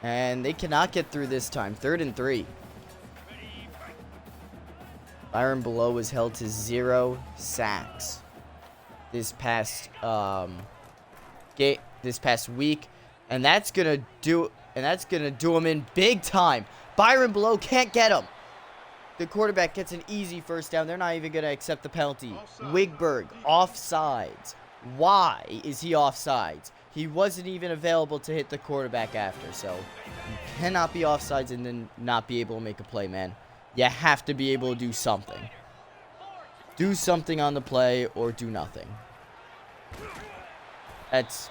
S1: And they cannot get through this time. 3rd and 3. Byron Below was held to 0 sacks this past week, and that's gonna do him in big time. Byron Below can't get him. The quarterback gets an easy 1st down. They're not even going to accept the penalty. Wigberg, offsides. Why is he offsides? He wasn't even available to hit the quarterback after. So, you cannot be offsides and then not be able to make a play, man. You have to be able to do something. Do something on the play or do nothing. That's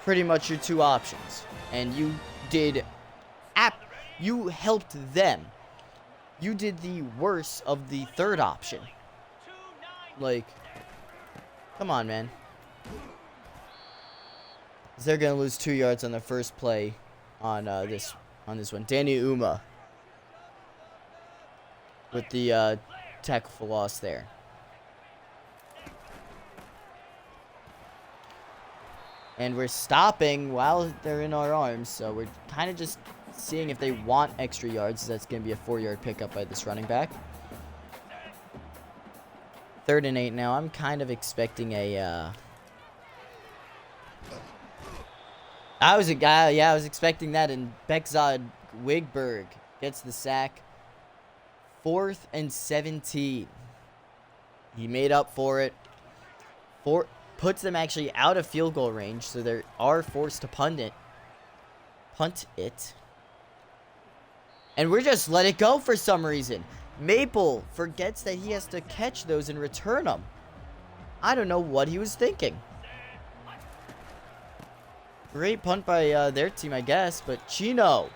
S1: pretty much your 2 options. And you did... you helped them. You did the worst of the 3rd option. Like, come on, man. They're gonna lose 2 yards on the first play on this one. Danny Uma with the tackle for loss there. And we're stopping while they're in our arms, so we're kind of just seeing if they want extra yards. That's going to be a 4-yard pickup by this running back. 3rd and 8 now. I'm kind of expecting a... I was expecting that, and Bexod Wigberg gets the sack. 4th and 17. He made up for it. Puts them actually out of field goal range, so they are forced to punt it. And we're just let it go for some reason. Maple forgets that he has to catch those and return them. I don't know what he was thinking. Great punt by their team, I guess, but Chino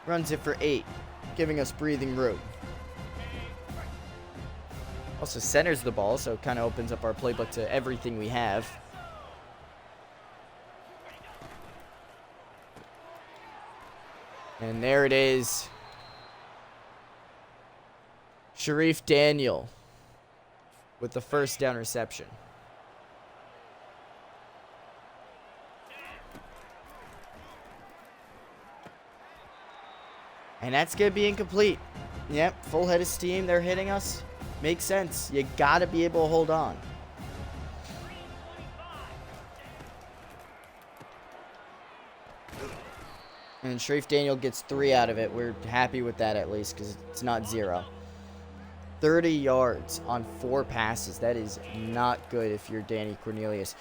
S1: runs it for 8, giving us breathing room. Also centers the ball, so it kind of opens up our playbook to everything we have. And there it is. Sharif Daniel with the 1st down reception. And that's going to be incomplete. Yep, full head of steam. They're hitting us. Makes sense. You got to be able to hold on. And Sharif Daniel gets 3 out of it. We're happy with that at least because it's not 0. 30 yards on 4 passes. That is not good if you're Danny Cornelius.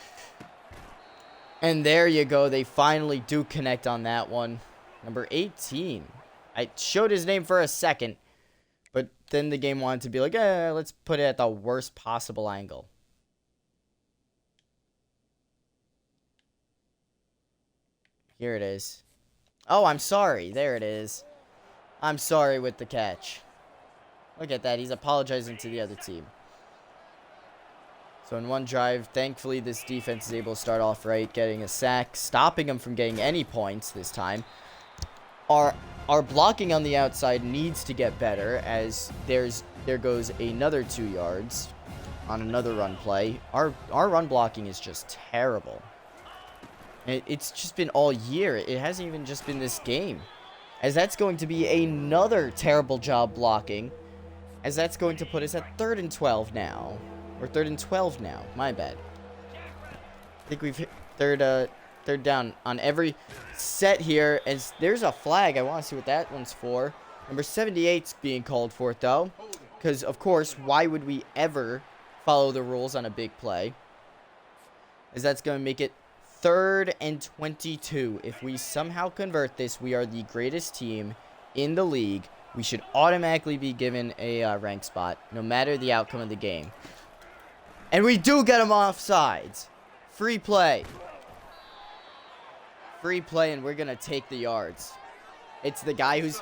S1: And there you go. They finally do connect on that one. Number 18. I showed his name for a second, but then the game wanted to be like, let's put it at the worst possible angle. Here it is. Oh, I'm sorry. There it is. I'm sorry with the catch. Look at that. He's apologizing to the other team. So in one drive, thankfully this defense is able to start off right, getting a sack, stopping them from getting any points this time. Our blocking on the outside needs to get better, as there goes another 2 yards on another run play. Our run blocking is just terrible. It's just been all year. It hasn't even just been this game. As that's going to be another terrible job blocking. As that's going to put us at 3rd and 12 now. Or 3rd and 12 now. My bad. I think we've hit third down on every set here. As there's a flag. I want to see what that one's for. Number 78's being called for it, though. Because, of course, why would we ever follow the rules on a big play? As that's going to make it 3rd and 22. If we somehow convert this, we are the greatest team in the league. We should automatically be given a rank spot, no matter the outcome of the game. And we do get him offsides. Free play. Free play, and we're going to take the yards. It's the guy who's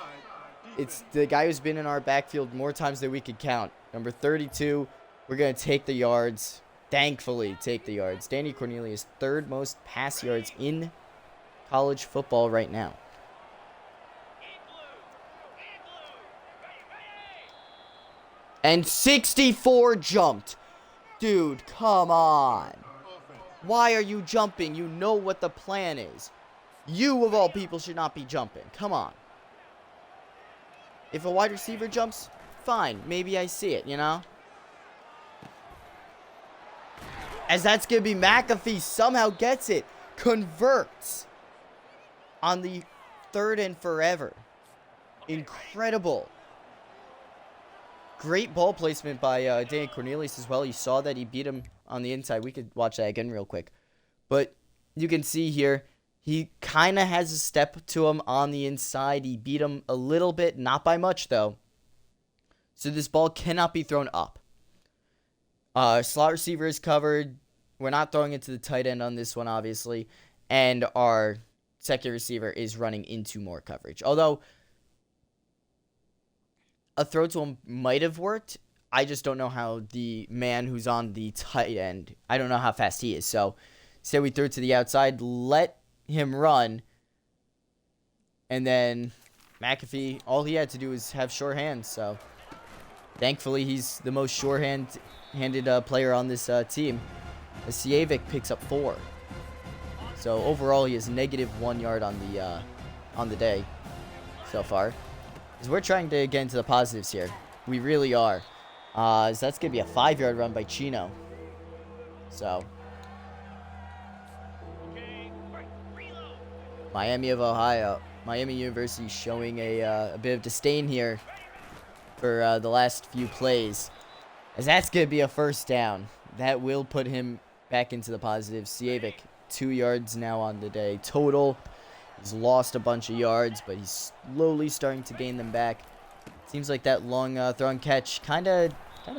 S1: been in our backfield more times than we could count. Number 32, we're going to take the yards. Thankfully, take the yards. Danny Cornelius, 3rd most pass yards in college football right now. And 64 jumped. Dude, come on. Why are you jumping? You know what the plan is. You, of all people, should not be jumping. Come on. If a wide receiver jumps, fine. Maybe I see it, you know? As that's going to be McAfee. Somehow gets it. Converts. On the 3rd and forever. Incredible. Great ball placement by Danny Cornelius as well. You saw that he beat him on the inside. We could watch that again real quick. But you can see here, he kind of has a step to him on the inside. He beat him a little bit, not by much though. So this ball cannot be thrown up. Slot receiver is covered. We're not throwing it to the tight end on this one, obviously. And our second receiver is running into more coverage. Although a throw to him might have worked. I just don't know how the man who's on the tight end, I don't know how fast he is. So, say we threw it to the outside, let him run, and then McAfee, all he had to do was have sure hands. So, thankfully, he's the most sure-handed player on this team. Sijevic picks up 4. So, overall, he has -1 yard on the day so far. As we're trying to get into the positives here. We really are. So that's going to be a 5-yard run by Chino. So. Miami of Ohio. Miami University showing a bit of disdain here for the last few plays. As that's going to be a 1st down. That will put him back into the positives. Sijevic, 2 yards now on the day. Total. He's lost a bunch of yards, but he's slowly starting to gain them back. Seems like that long throw and catch kind of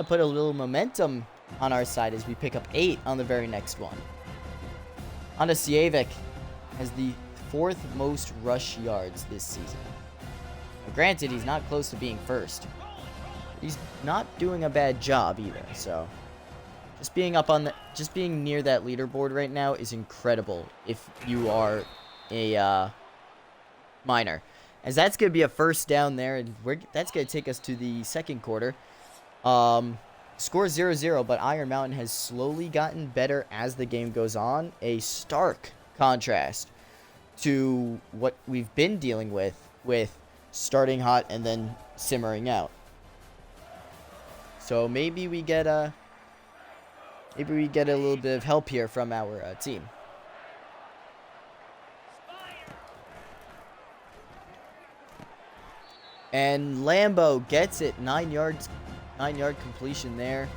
S1: put a little momentum on our side as we pick up 8 on the very next one. On to Sijevic, has the 4th most rush yards this season. Now, granted, he's not close to being 1st. He's not doing a bad job either. So, just being near that leaderboard right now is incredible. If you are a minor, as that's going to be a 1st down there, and that's going to take us to the 2nd quarter. Score 0-0, but Iron Mountain has slowly gotten better as the game goes on. A stark contrast to what we've been dealing with starting hot and then simmering out. So maybe we get a little bit of help here from our team. And Lambo gets it. 9-yard completion there.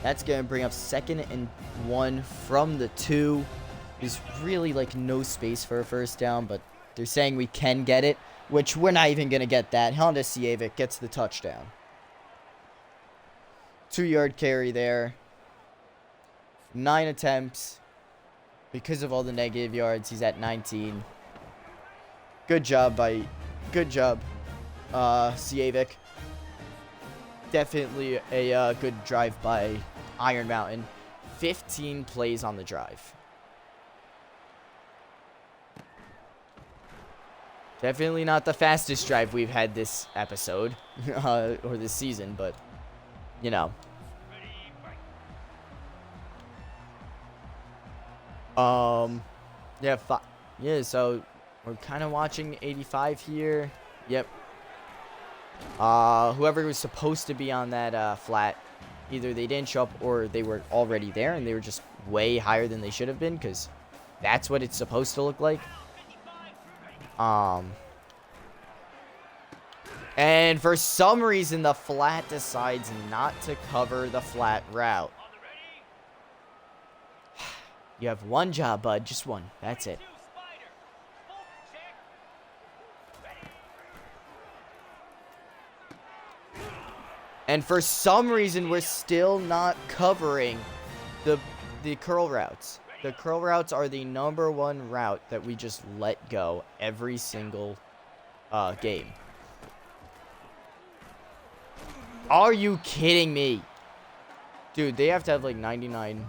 S1: That's going to bring up 2nd and 1 from the 2. There's really like no space for a 1st down, but they're saying we can get it, which we're not even going to get that. Honda Sijevic gets the touchdown. 2-yard carry there. 9 attempts. Because of all the negative yards, he's at 19. Good job, Sijevic. Definitely a good drive by Iron Mountain. 15 plays on the drive. Definitely not the fastest drive we've had this episode or this season, but you know. Yeah, yeah, so we're kind of watching 85 here. Yep. Whoever was supposed to be on that flat, either they didn't show up or they were already there and they were just way higher than they should have been, because that's what it's supposed to look like. And for some reason, the flat decides not to cover the flat route. You have one job, bud. Just one. That's it. And for some reason, we're still not covering the curl routes. The curl routes are the #1 route that we just let go every single game. Are you kidding me? Dude, they have to have like 99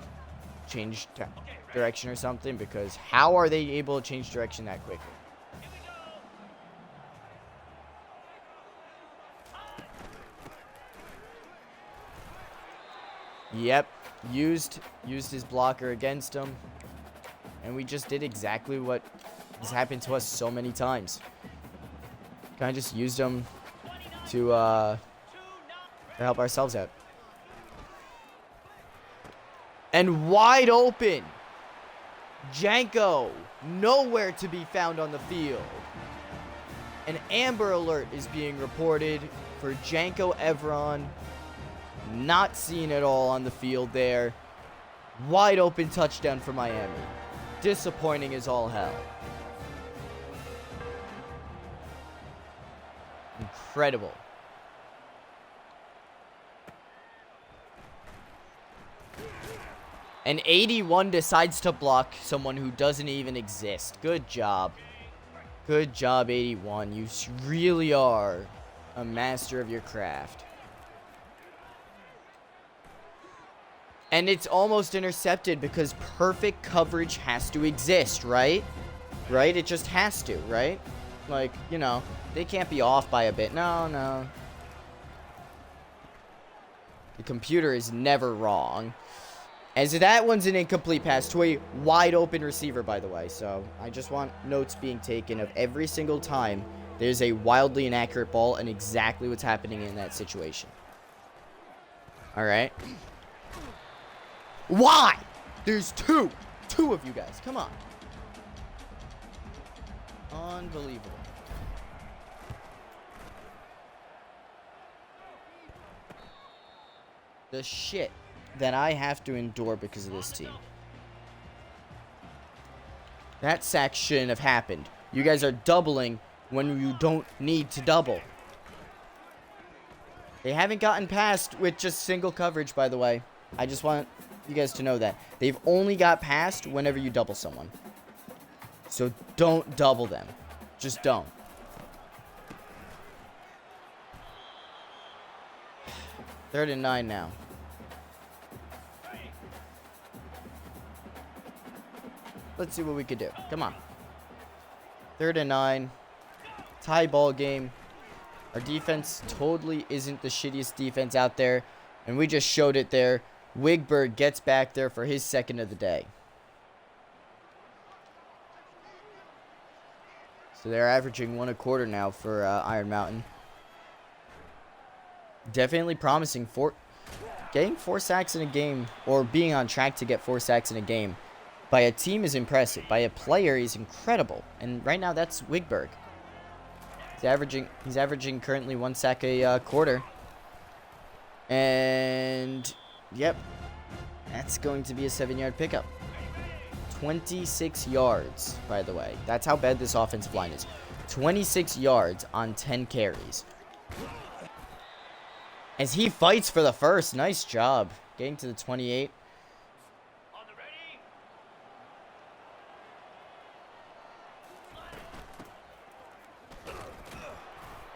S1: change direction or something, because how are they able to change direction that quickly? Yep, used his blocker against him, and we just did exactly what has happened to us so many times. Kind of just used him to help ourselves out. And wide open, Janko, nowhere to be found on the field. An Amber Alert is being reported for Janko Evron. Not seen at all on the field there. Wide open touchdown for Miami. Disappointing as all hell. Incredible. And 81 decides to block someone who doesn't even exist. Good job. Good job, 81. You really are a master of your craft. And it's almost intercepted because perfect coverage has to exist, right? Right? It just has to, right? Like, you know, they can't be off by a bit. No. The computer is never wrong. As that one's an incomplete pass to a wide open receiver, by the way. So I just want notes being taken of every single time there's a wildly inaccurate ball and exactly what's happening in that situation. All right. Why? There's two of you guys. Come on. Unbelievable. The shit that I have to endure because of this team. That sack shouldn't have happened. You guys are doubling when you don't need to double. They haven't gotten past with just single coverage, by the way. I just want you guys to know that. They've only got past whenever you double someone. So don't double them. Just don't. Third and 9 now. Let's see what we could do. Come on. Third and 9. Tie ball game. Our defense totally isn't the shittiest defense out there. And we just showed it there. Wigberg gets back there for his second of the day. So they're averaging 1 1/4 now for Iron Mountain. Definitely promising. Getting 4 sacks in a game, or being on track to get 4 sacks in a game, by a team is impressive. By a player, he's incredible. And right now, that's Wigberg. He's averaging currently 1 sack a quarter. And yep, that's going to be a 7-yard pickup. 26 yards, by the way. That's how bad this offensive line is. 26 yards on 10 carries. As he fights for the first. Nice job. Getting to the 28.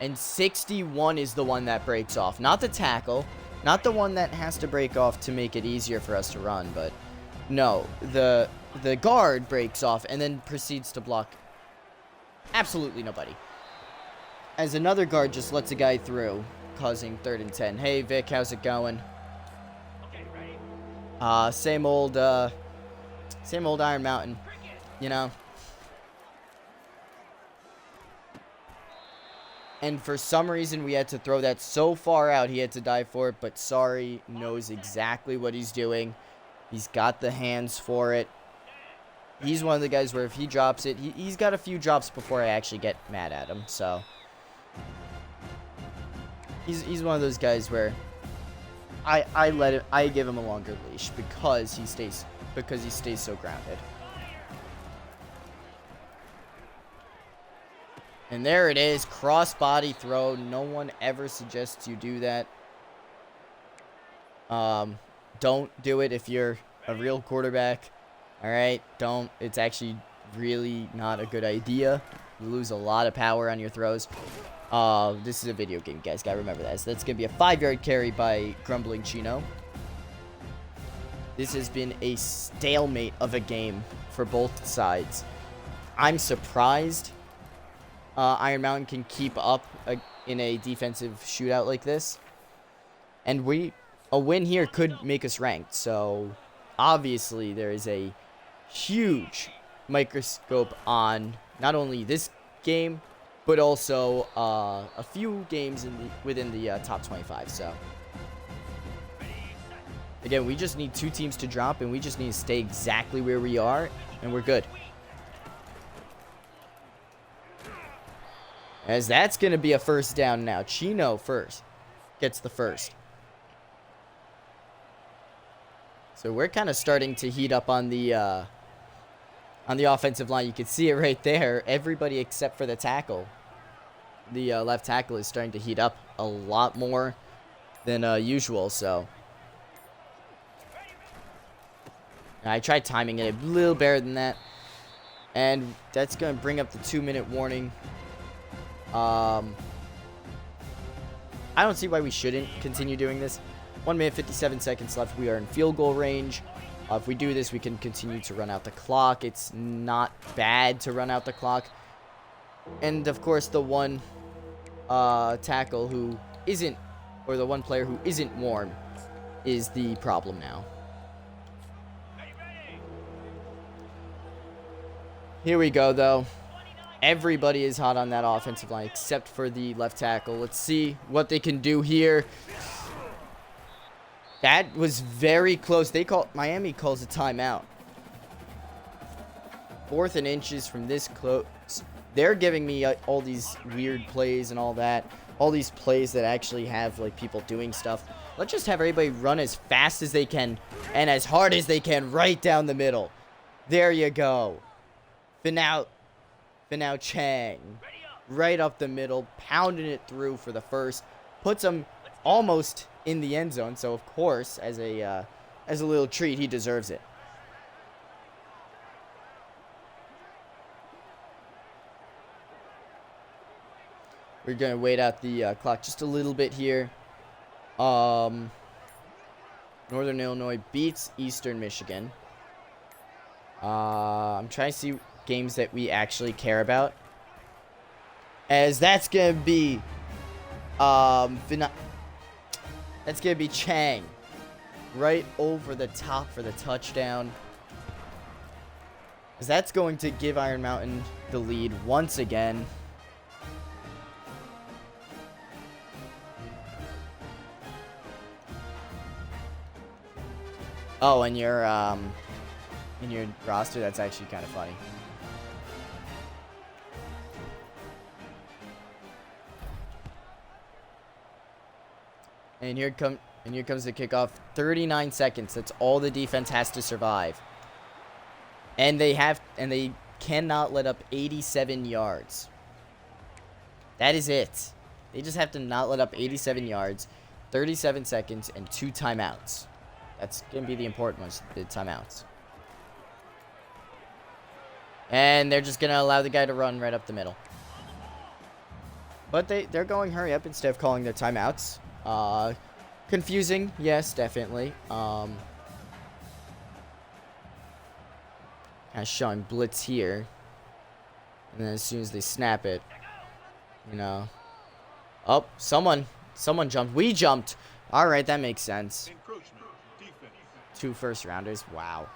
S1: And 61 is the one that breaks off. Not the tackle. Not the one that has to break off to make it easier for us to run. But no, the guard breaks off and then proceeds to block absolutely nobody. As another guard just lets a guy through, causing 3rd and 10. Hey, Vic, how's it going? Same old Same old Iron Mountain, you know. And for some reason, we had to throw that so far out, he had to dive for it. But Sorry knows exactly what he's doing. He's got the hands for it. He's one of the guys where if he drops it, he's got a few drops before I actually get mad at him. So he's one of those guys where I give him a longer leash because he stays so grounded. And there it is, cross-body throw. No one ever suggests you do that. Don't do it if you're a real quarterback. All right, don't. It's actually really not a good idea. You lose a lot of power on your throws. This is a video game, guys. Gotta remember that. So that's gonna be a 5-yard carry by Grumbling Chino. This has been a stalemate of a game for both sides. I'm surprised Iron Mountain can keep up in a defensive shootout like this. And a win here could make us ranked. So obviously there is a huge microscope on not only this game, but also a few games within the top 25. So again, we just need 2 teams to drop, and we just need to stay exactly where we are, and we're good. As that's going to be a first down now. Chino first gets the first. So we're kind of starting to heat up on the offensive line. You can see it right there. Everybody except for the tackle. The left tackle is starting to heat up a lot more than usual. So I tried timing it a little better than that. And that's going to bring up the 2-minute warning. I don't see why we shouldn't continue doing this. 1 minute, 57 seconds left. We are in field goal range. If we do this, we can continue to run out the clock. It's not bad to run out the clock. And, of course, the one tackle who isn't, or the one player who isn't warm is the problem now. Here we go, though. Everybody is hot on that offensive line except for the left tackle. Let's see what they can do here. That was very close. Miami calls a timeout. 4th and inches from this close. They're giving me all these weird plays and all that. All these plays that actually have like people doing stuff. Let's just have everybody run as fast as they can and as hard as they can right down the middle. There you go. Finau Chang, right up the middle, pounding it through for the first, puts him almost in the end zone. So of course, as a little treat, he deserves it. We're gonna wait out the clock just a little bit here. Northern Illinois beats Eastern Michigan. I'm trying to see games that we actually care about, as that's gonna be that's gonna be Chang right over the top for the touchdown, as that's going to give Iron Mountain the lead once again. Oh, and in your roster, that's actually kind of funny. And here comes the kickoff. 39 seconds. That's all the defense has to survive. And they cannot let up 87 yards. That is it. They just have to not let up 87 yards, 37 seconds, and 2 timeouts. That's going to be the important ones, the timeouts. And they're just going to allow the guy to run right up the middle. But they're going hurry up instead of calling their timeouts. Confusing, yes, definitely. Kind of showing blitz here. And then as soon as they snap it, you know. Oh, someone jumped. We jumped. All right, that makes sense. 2 first rounders. Wow.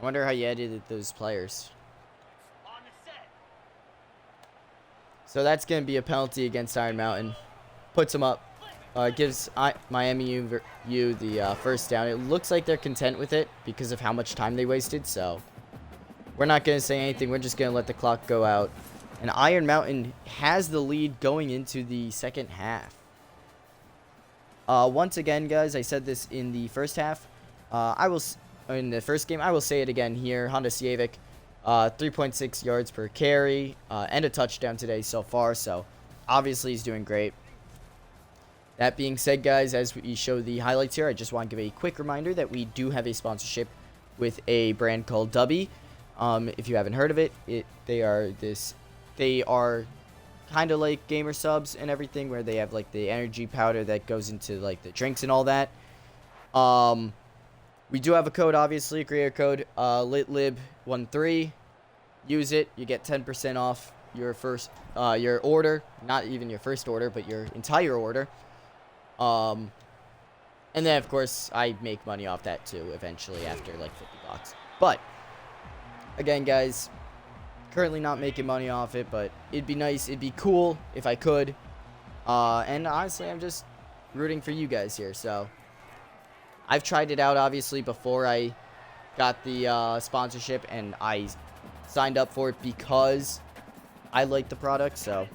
S1: I wonder how you edited those players.
S2: On the set.
S1: So that's going to be a penalty against Iron Mountain. Puts them up. Gives my IMU the first down. It looks like they're content with it because of how much time they wasted. So we're not going to say anything. We're just going to let the clock go out. And Iron Mountain has the lead going into the second half. Once again, guys, I said this in the first half. In the first game, I will say it again here. Honda Civic, 3.6 yards per carry, and a touchdown today so far. So obviously he's doing great. That being said, guys, as we show the highlights here, I just want to give a quick reminder that we do have a sponsorship with a brand called Dubby. If you haven't heard of it, they are kind of like gamer subs and everything, where they have like the energy powder that goes into like the drinks and all that. We do have a code, obviously, a creator code, litlib13. Use it, you get 10% off your your order, not even your first order, but your entire order. And then of course I make money off that too eventually after like $50. But again, guys, currently not making money off it, but it'd be nice, it'd be cool if I could. And honestly, I'm just rooting for you guys here. So I've tried it out obviously before I got the sponsorship, and I signed up for it because I like the product. So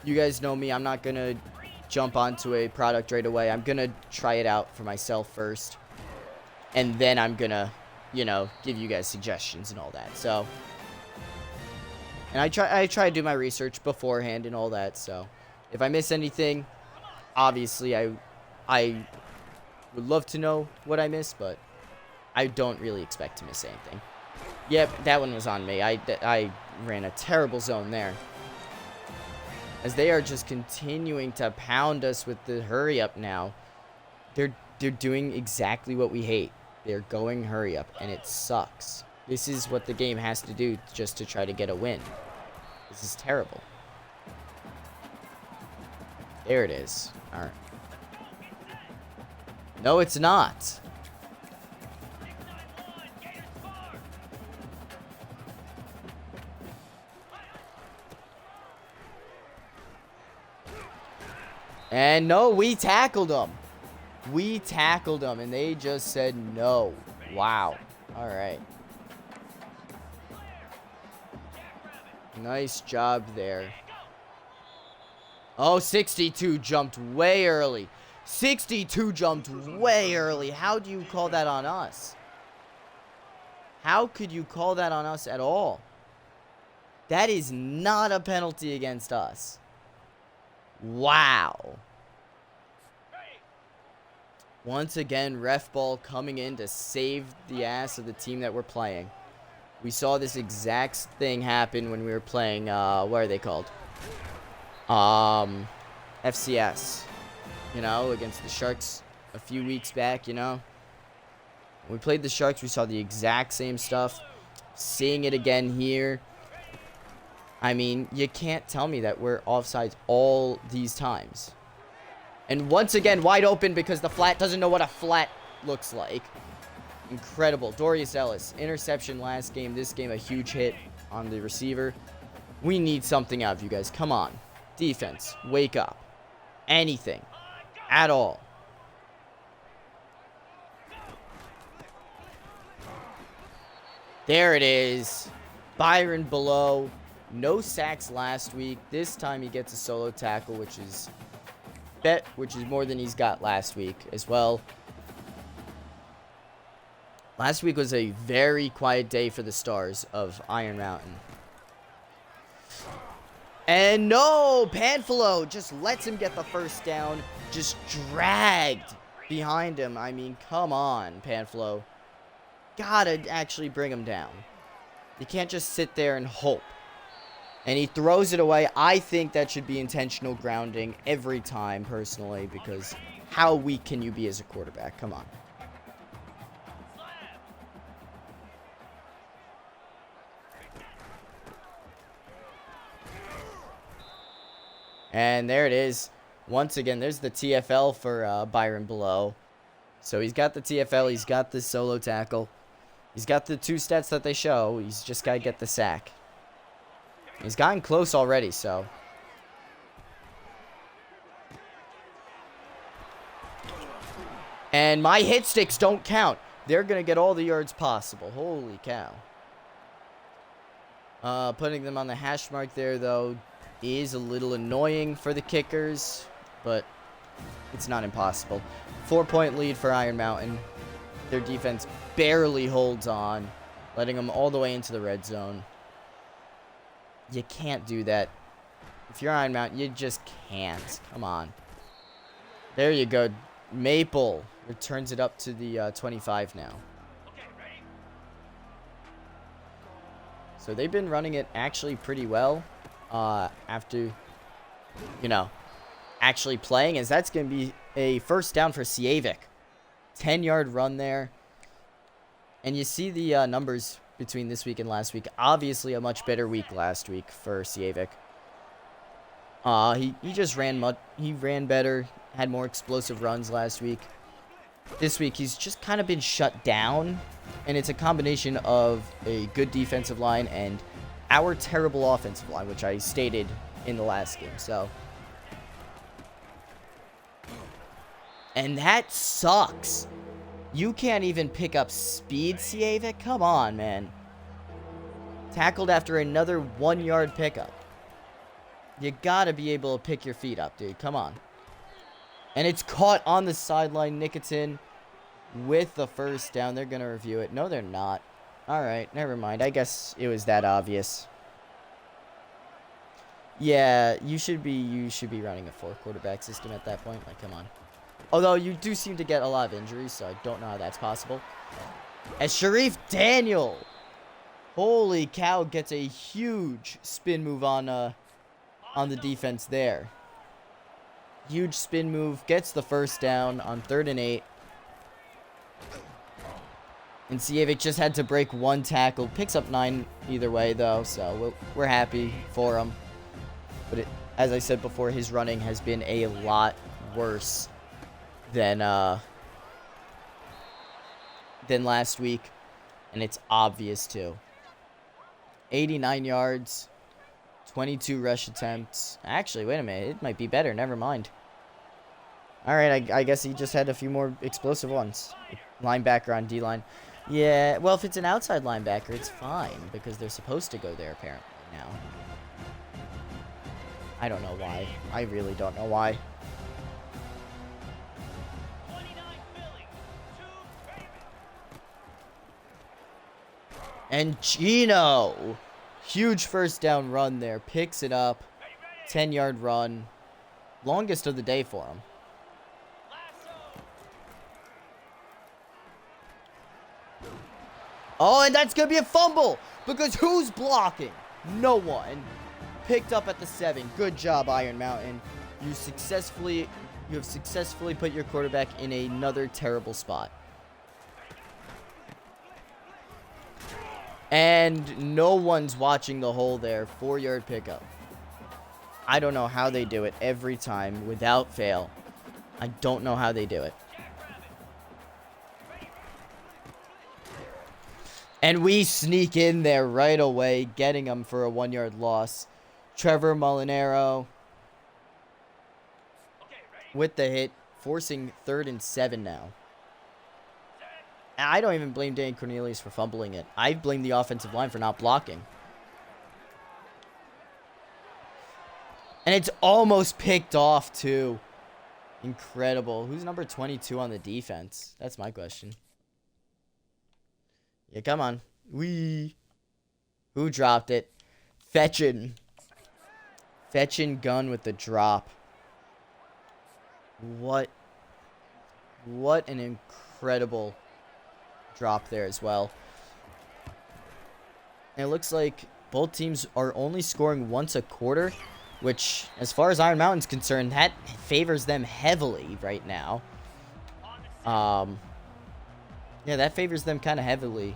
S1: you guys know me, I'm not going to jump onto a product right away. I'm going to try it out for myself first. And then I'm going to, you know, give you guys suggestions and all that. So, and I try to do my research beforehand and all that. So if I miss anything, obviously I would love to know what I missed, but I don't really expect to miss anything. Yep, that one was on me. I ran a terrible zone there, as they are just continuing to pound us with the hurry up now. They're doing exactly what we hate. They're going hurry up, and it sucks. This is what the game has to do just to try to get a win. This is terrible. There it is. All right. No, it's not. And no, we tackled them. We tackled them, and they just said no. Wow. All right. Nice job there. Oh, 62 jumped way early. 62 jumped way early. How do you call that on us? How could you call that on us at all? That is not a penalty against us. Wow. Once again, ref ball coming in to save the ass of the team that we're playing. We saw this exact thing happen when we were playing, what are they called? FCS. You know, against the Sharks a few weeks back, you know. When we played the Sharks, we saw the exact same stuff. Seeing it again here. I mean, you can't tell me that we're offsides all these times. And once again, wide open because the flat doesn't know what a flat looks like. Incredible. Dorius Ellis, interception last game. This game, a huge hit on the receiver. We need something out of you guys. Come on. Defense, wake up. Anything. At all. There it is. Byron below. No sacks last week. This time he gets a solo tackle, which is more than he's got last week as well. Last week was a very quiet day for the Stars of Iron Mountain. And no, Panfilo just lets him get the first down. Just dragged behind him. I mean, come on, Panfilo. Gotta actually bring him down. You can't just sit there and hope. And he throws it away. I think that should be intentional grounding every time, personally, because how weak can you be as a quarterback? Come on. And there it is. Once again, there's the TFL for Byron below. So he's got the TFL. He's got the solo tackle. He's got the 2 stats that they show. He's just got to get the sack. He's gotten close already, so. And my hit sticks don't count. They're going to get all the yards possible. Holy cow. Putting them on the hash mark there, though, is a little annoying for the kickers, but it's not impossible. 4-point lead for Iron Mountain. Their defense barely holds on, letting them all the way into the red zone. You can't do that. If you're Iron Mountain, you just can't. Come on. There you go. Maple returns it up to the 25 now. So they've been running it actually pretty well after, you know, actually playing, as that's going to be a first down for Siavik. 10-yard run there. And you see the numbers between this week and last week. Obviously a much better week last week for Siavik. He just ran better, had more explosive runs last week. This week he's just kind of been shut down, and it's a combination of a good defensive line and our terrible offensive line, which I stated in the last game. So, and that sucks. You can't even pick up speed, Siavik. Come on, man. Tackled after another 1-yard pickup. You gotta be able to pick your feet up, dude. Come on. And it's caught on the sideline. Nicotin with the first down. They're gonna review it. No, they're not. Alright, never mind. I guess it was that obvious. Yeah, you should be running a 4-quarterback system at that point. Like, come on. Although you do seem to get a lot of injuries, so I don't know how that's possible. As Sharif Daniel, holy cow, gets a huge spin move on the defense there. Huge spin move, gets the first down on 3rd and 8. And Siavik just had to break 1 tackle. Picks up 9 either way, though, so we're happy for him. But as I said before, his running has been a lot worse than last week, and it's obvious too. 89 yards, 22 rush attempts. Actually, wait a minute, it might be better. Never mind. All right, I guess he just had a few more explosive ones. Linebacker on D-line. Yeah, well, if it's an outside linebacker, it's fine because they're supposed to go there apparently now. I don't know why. I really don't know why. And Gino, huge first down run there, picks it up, 10-yard run, longest of the day for him. Oh, and that's going to be a fumble, because who's blocking? No one. Picked up at the 7. Good job, Iron Mountain. You have successfully put your quarterback in another terrible spot. And no one's watching the hole there. 4-yard pickup. I don't know how they do it every time without fail. I don't know how they do it. And we sneak in there right away, getting them for a 1-yard loss. Trevor Molinaro with the hit, forcing 3rd and 7 now. I don't even blame Dan Cornelius for fumbling it. I blame the offensive line for not blocking. And it's almost picked off, too. Incredible. Who's number 22 on the defense? That's my question. Yeah, come on. Who dropped it? Fetchin Gun with the drop. What an incredible drop there as well. And it looks like both teams are only scoring once a quarter, which, as far as Iron Mountain's concerned, that favors them heavily right now. Yeah, that favors them kind of heavily,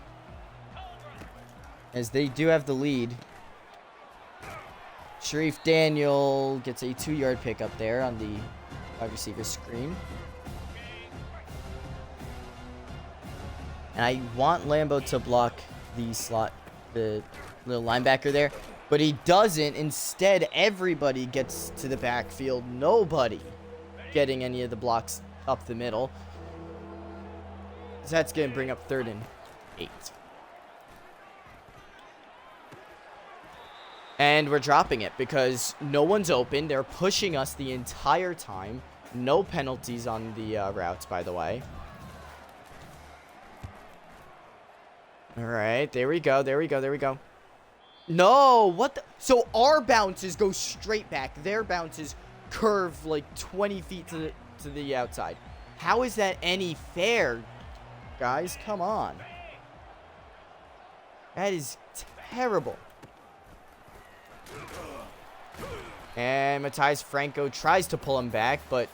S1: as they do have the lead. Sharif Daniel gets a 2-yard pickup there on the wide receiver screen. And I want Lambo to block the slot, the little linebacker there. But he doesn't. Instead, everybody gets to the backfield. Nobody getting any of the blocks up the middle. So that's going to bring up 3rd and 8. And we're dropping it because no one's open. They're pushing us the entire time. No penalties on the routes, by the way. All right, there we go, there we go, there we go. No, what the? So our bounces go straight back. Their bounces curve like 20 feet to the outside. How is that any fair, guys? Come on. That is terrible. And Matthias Franco tries to pull him back, but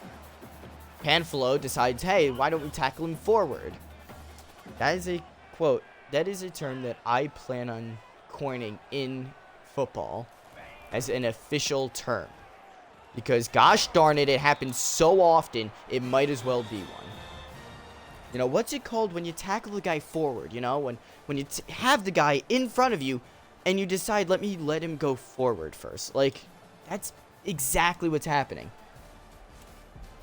S1: Panfilo decides, hey, why don't we tackle him forward? That is a quote. That is a term that I plan on coining in football as an official term. Because gosh darn it, it happens so often, it might as well be one. You know, what's it called when you tackle the guy forward? You know, when you have the guy in front of you and you decide, let him go forward first. Like, that's exactly what's happening.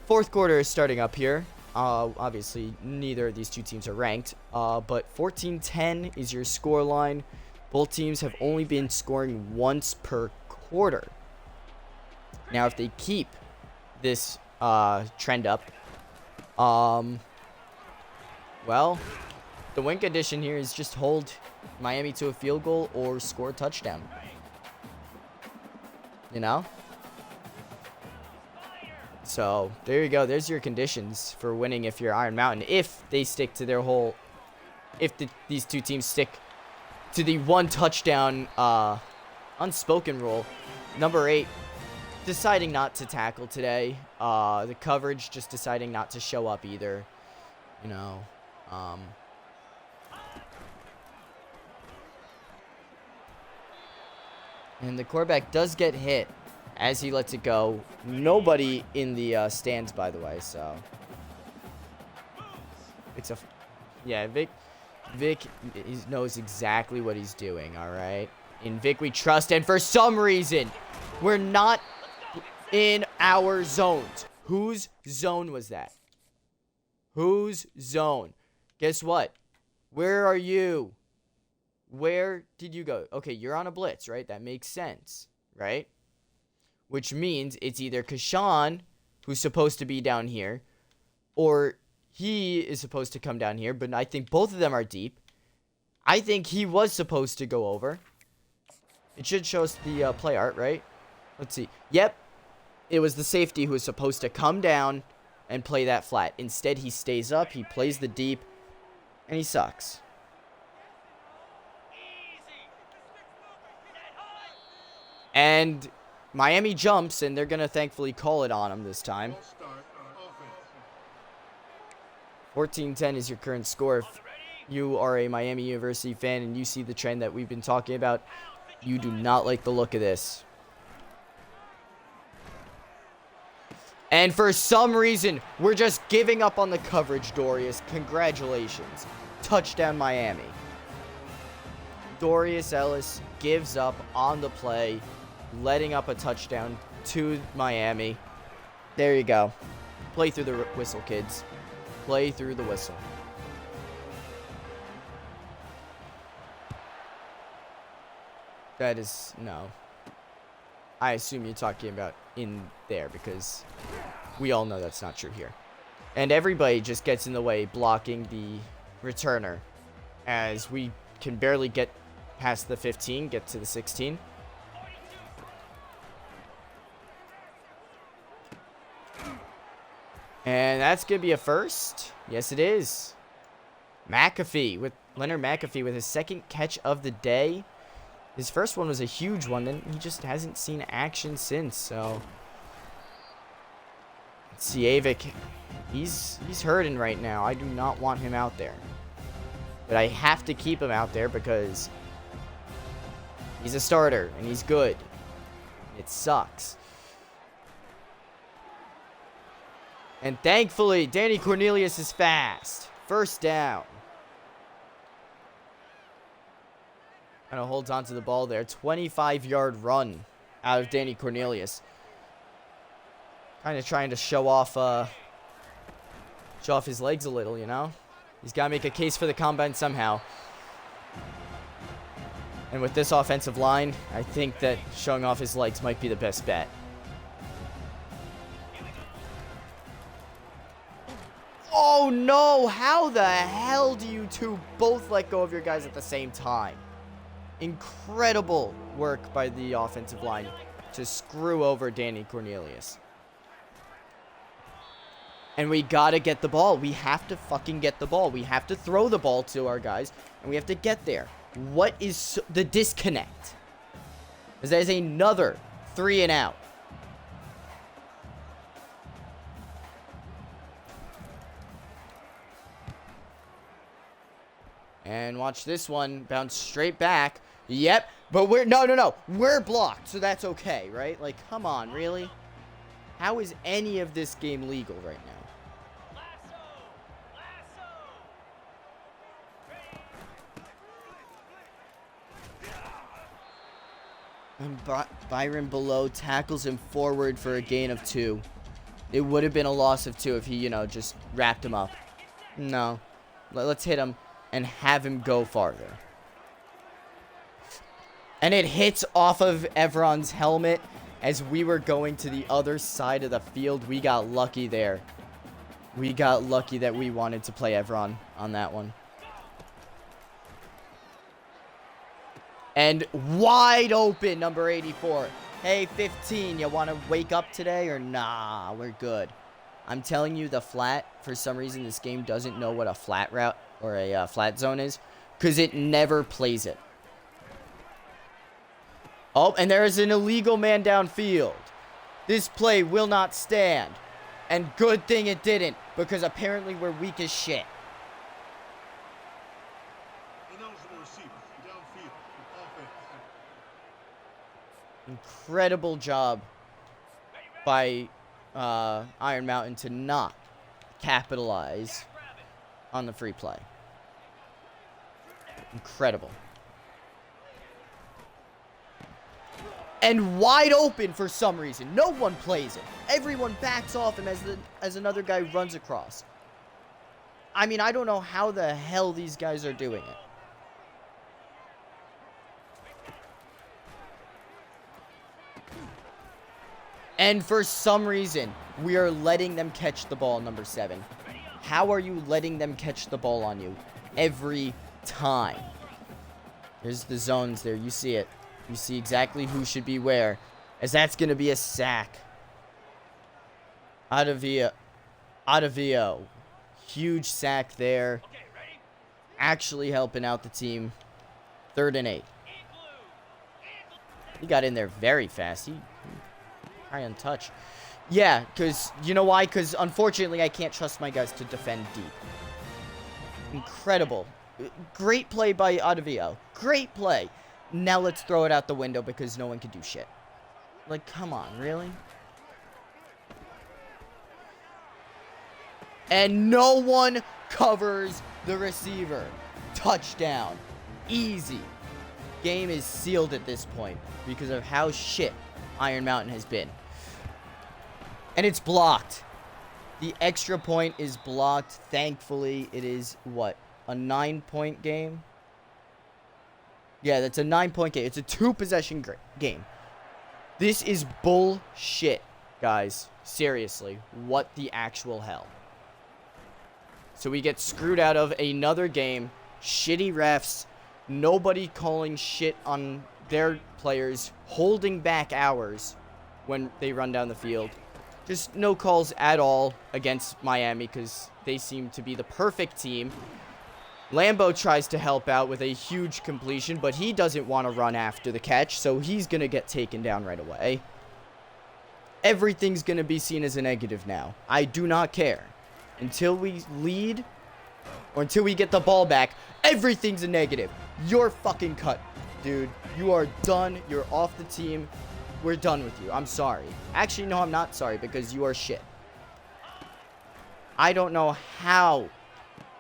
S1: 4th quarter is starting up here. Obviously, neither of these two teams are ranked. But 14-10 is your score line. Both teams have only been scoring once per quarter. Now, if they keep this trend up, well, the win condition here is just hold Miami to a field goal or score a touchdown. You know? So, there you go. There's your conditions for winning if you're Iron Mountain. If they stick to their whole... If these two teams stick to the 1 touchdown unspoken rule. Number 8, deciding not to tackle today. The coverage just deciding not to show up either. You know. And the quarterback does get hit as he lets it go. Nobody in the stands, by the way, so. It's a... Yeah, Vic knows exactly what he's doing, all right? In Vic we trust, and for some reason, we're not in our zones. Whose zone was that? Whose zone? Guess what? Where are you? Where did you go? Okay, you're on a blitz, right? That makes sense, right? Which means it's either Kashawn, who's supposed to be down here, or he is supposed to come down here, but I think both of them are deep. I think he was supposed to go over. It should show us the play art, right? Let's see. Yep. It was the safety who was supposed to come down and play that flat. Instead, he stays up, he plays the deep, and he sucks. And Miami jumps, and they're going to thankfully call it on him this time. 14-10 is your current score. If you are a Miami University fan and you see the trend that we've been talking about, you do not like the look of this. And for some reason, we're just giving up on the coverage, Dorius. Congratulations. Touchdown, Miami. Dorius Ellis gives up on the play, letting up a touchdown to Miami. There you go. Play through the whistle, kids. Play through the whistle. That is, no. I assume you're talking about in there because we all know that's not true here. And everybody just gets in the way blocking the returner as we can barely get past the 15, get to the 16. And that's going to be a first. Yes, it is. Leonard McAfee with his second catch of the day. His first one was a huge one, and he just hasn't seen action since, so. Let's see, Avik. He's hurting right now. I do not want him out there. But I have to keep him out there because he's a starter, and he's good. It sucks. And thankfully, Danny Cornelius is fast. First down. Kind of holds on to the ball there. 25-yard run out of Danny Cornelius. Kind of trying to show off his legs a little, you know? He's got to make a case for the combine somehow. And with this offensive line, I think that showing off his legs might be the best bet. Oh no! How the hell do you two both let go of your guys at the same time? Incredible work by the offensive line to screw over Danny Cornelius. And we gotta get the ball. We have to fucking get the ball. We have to throw the ball to our guys, and we have to get there. What is the disconnect? Because there's another 3 and out. And watch this one bounce straight back. Yep, but no. We're blocked, so that's okay, right? Like, come on, really? How is any of this game legal right now? And Byron Below tackles him forward for a gain of 2. It would have been a loss of 2 if he, just wrapped him up. No. Let's hit him and have him go farther. And it hits off of Evron's helmet as we were going to the other side of the field. We got lucky there. We got lucky that we wanted to play Evron on that one. And wide open, number 84. Hey, 15, you want to wake up today or nah? We're good. I'm telling you, the flat, for some reason, this game doesn't know what a flat route or a flat zone is because it never plays it. Oh, and there is an illegal man downfield. This play will not stand. And good thing it didn't, because apparently we're weak as shit. Incredible job by Iron Mountain to not capitalize on the free play. Incredible. And wide open for some reason. No one plays it. Everyone backs off him as another guy runs across. I mean, I don't know how the hell these guys are doing it. And for some reason, we are letting them catch the ball, number 7. How are you letting them catch the ball on you every time? There's the zones there. You see it. You see exactly who should be where. As that's going to be a sack. Ottavio. Huge sack there. Actually helping out the team. 3rd and 8. He got in there very fast. He high on touch. Yeah, because, you know why? Because, unfortunately, I can't trust my guys to defend deep. Incredible. Great play by Ottavio. Great play. Now let's throw it out the window because no one can do shit. Like, come on, really? And no one covers the receiver. Touchdown. Easy. Game is sealed at this point because of how shit Iron Mountain has been. And it's blocked. The extra point is blocked. Thankfully, it is, what, a 9-point game? Yeah, that's a 9-point game. It's a 2-possession game. This is bullshit, guys. Seriously. What the actual hell? So we get screwed out of another game. Shitty refs. Nobody calling shit on their players. Holding back ours when they run down the field. Just no calls at all against Miami because they seem to be the perfect team. Lambo tries to help out with a huge completion, but he doesn't want to run after the catch, so he's going to get taken down right away. Everything's going to be seen as a negative now. I do not care. Until we lead, or until we get the ball back, everything's a negative. You're fucking cut, dude. You are done. You're off the team. We're done with you. I'm sorry. Actually, no, I'm not sorry, because you are shit. I don't know how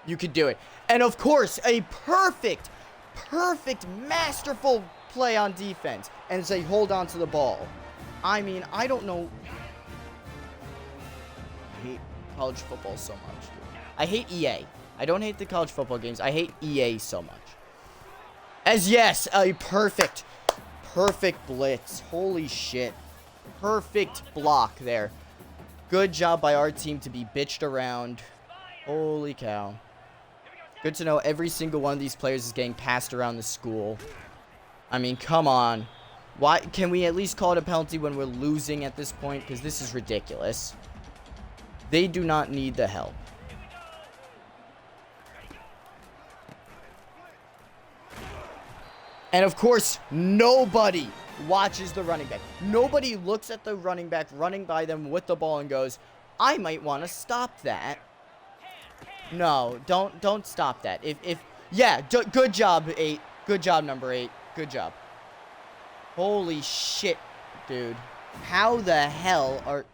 S1: you could do it. And of course, a perfect perfect, masterful play on defense. And they hold on to the ball. I mean, I don't know. I hate college football so much, dude. I hate EA. I don't hate the college football games. I hate EA so much. As yes, a perfect blitz. Holy shit. Perfect block there. Good job by our team to be bitched around. Holy cow. Good to know every single one of these players is getting passed around the school. I mean, come on. Why can we at least call it a penalty when we're losing at this point? Because this is ridiculous. They do not need the help. And of course, nobody watches the running back. Nobody looks at the running back running by them with the ball and goes, I might want to stop that. No, don't stop that. Yeah, good job, 8. Good job, number 8. Good job. Holy shit, dude. How the hell are...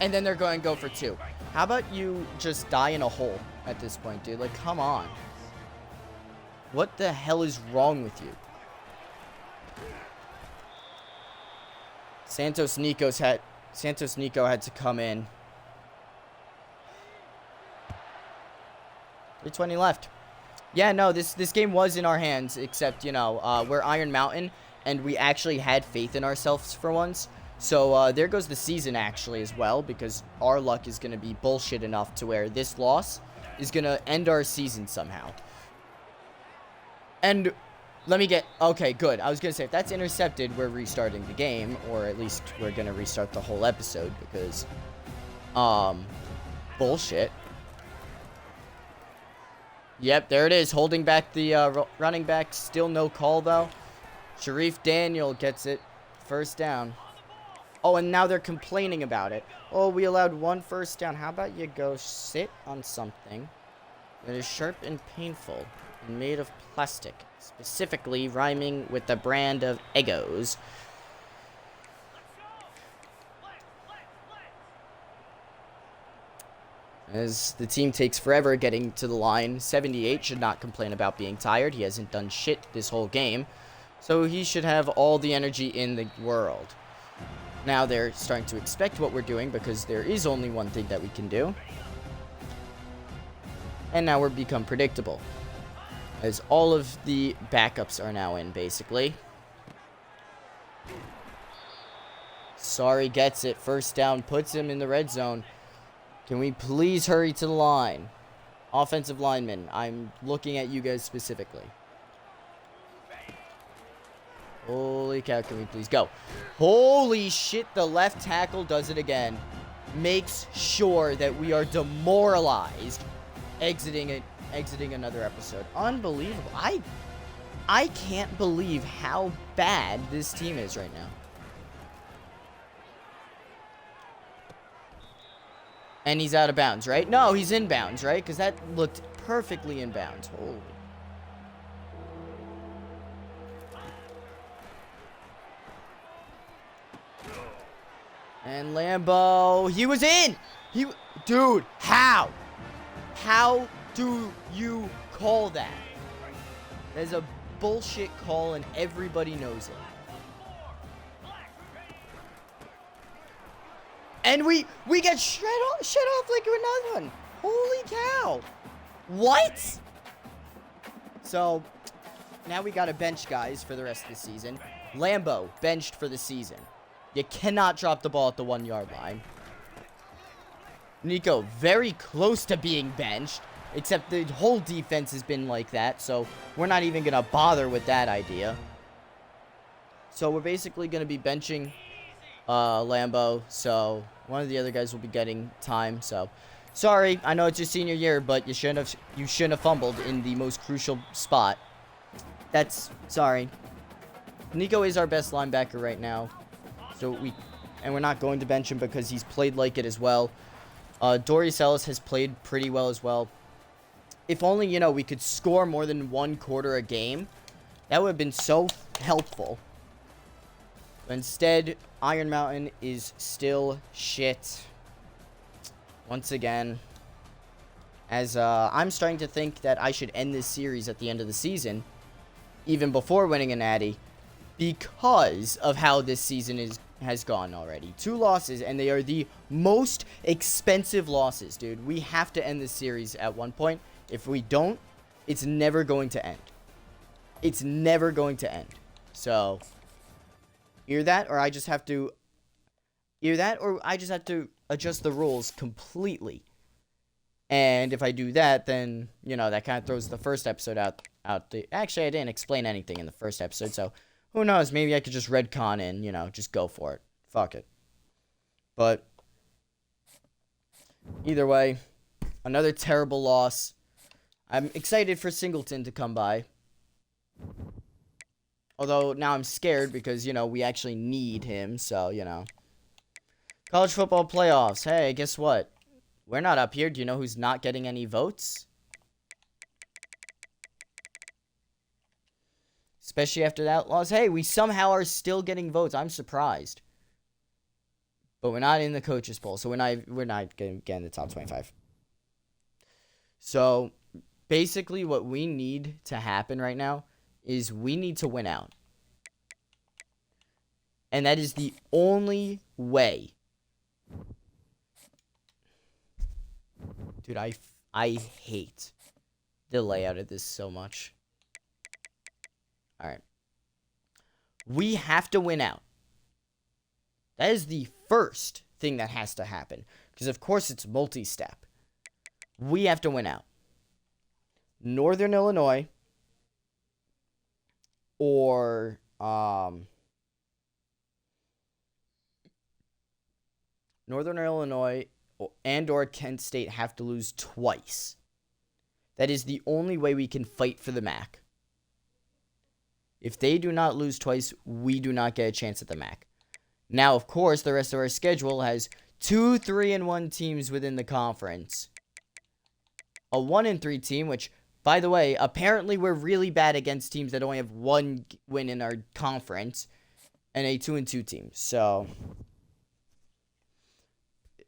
S1: And then they're going to go for 2. How about you just die in a hole at this point, dude? Like, come on. What the hell is wrong with you? Santos Nico had to come in. 3:20 left. Yeah, no, this game was in our hands, except, you know, we're Iron Mountain, and we actually had faith in ourselves for once. So, there goes the season, actually, as well, because our luck is going to be bullshit enough to where this loss is going to end our season somehow. And let me get... Okay, good. I was going to say, if that's intercepted, we're restarting the game, or at least we're going to restart the whole episode, because, bullshit. Yep, there it is, holding back the running back. Still no call, though. Sharif Daniel gets it. First down. Oh, and now they're complaining about it. Oh, we allowed 1 first down. How about you go sit on something that is sharp and painful and made of plastic, specifically rhyming with the brand of Eggos. As the team takes forever getting to the line, 78 should not complain about being tired. He hasn't done shit this whole game, so he should have all the energy in the world. Now they're starting to expect what we're doing because there is only one thing that we can do. And now we're become predictable, as all of the backups are now in, basically. Sorry gets it. First down puts him in the red zone. Can we please hurry to the line? Offensive linemen, I'm looking at you guys specifically. Holy cow, can we please go? Holy shit, the left tackle does it again. Makes sure that we are demoralized exiting another episode. Unbelievable. I can't believe how bad this team is right now. And he's out of bounds, right? No, he's in bounds, right? Because that looked perfectly in bounds. Holy. And Lambo, he was in! Dude, how? How do you call that? That's a bullshit call and everybody knows it. And we get shut off like another one. Holy cow. What? So, now we got to bench guys for the rest of the season. Lambo, benched for the season. You cannot drop the ball at the 1-yard line. Nico, very close to being benched. Except the whole defense has been like that. So, we're not even going to bother with that idea. So, we're basically going to be benching Lambo. So, one of the other guys will be getting time. So, sorry. I know it's your senior year, but you shouldn't have fumbled in the most crucial spot. Sorry. Nico is our best linebacker right now. So we're not going to bench him because he's played like it as well. Dorius Ellis has played pretty well as well. If only, you know, we could score more than 1 quarter a game. That would have been so helpful. But instead, Iron Mountain is still shit. once again, as I'm starting to think that I should end this series at the end of the season, even before winning a natty, because of how this season has gone already. 2 losses, and they are the most expensive losses, dude. We have to end this series at one point. If we don't, it's never going to end. It's never going to end. So, either that, or I just have to adjust the rules completely. And if I do that, then, you know, that kind of throws the first episode out. Actually, I didn't explain anything in the first episode, so who knows? Maybe I could just redcon and, you know, just go for it. Fuck it. But either way, another terrible loss. I'm excited for Singleton to come by. Although now I'm scared because, you know, we actually need him, so, you know. College football playoffs. Hey, guess what? We're not up here. Do you know who's not getting any votes? Especially after that loss. Hey, we somehow are still getting votes. I'm surprised. But we're not in the coaches poll, so we're not going to get in the top 25. So, basically what we need to happen right now is we need to win out. And that is the only way. Dude, I hate the layout of this so much. Alright. We have to win out. That is the first thing that has to happen. Because, of course, it's multi-step. We have to win out. Northern Illinois or Northern Illinois and or Kent State have to lose twice. That is the only way we can fight for the MAC. If they do not lose twice, we do not get a chance at the MAC. Now, of course, the rest of our schedule has 2 3-1 teams within the conference. A 1-3 team, which, by the way, apparently we're really bad against teams that only have 1 win in our conference. And a 2-2 team. So,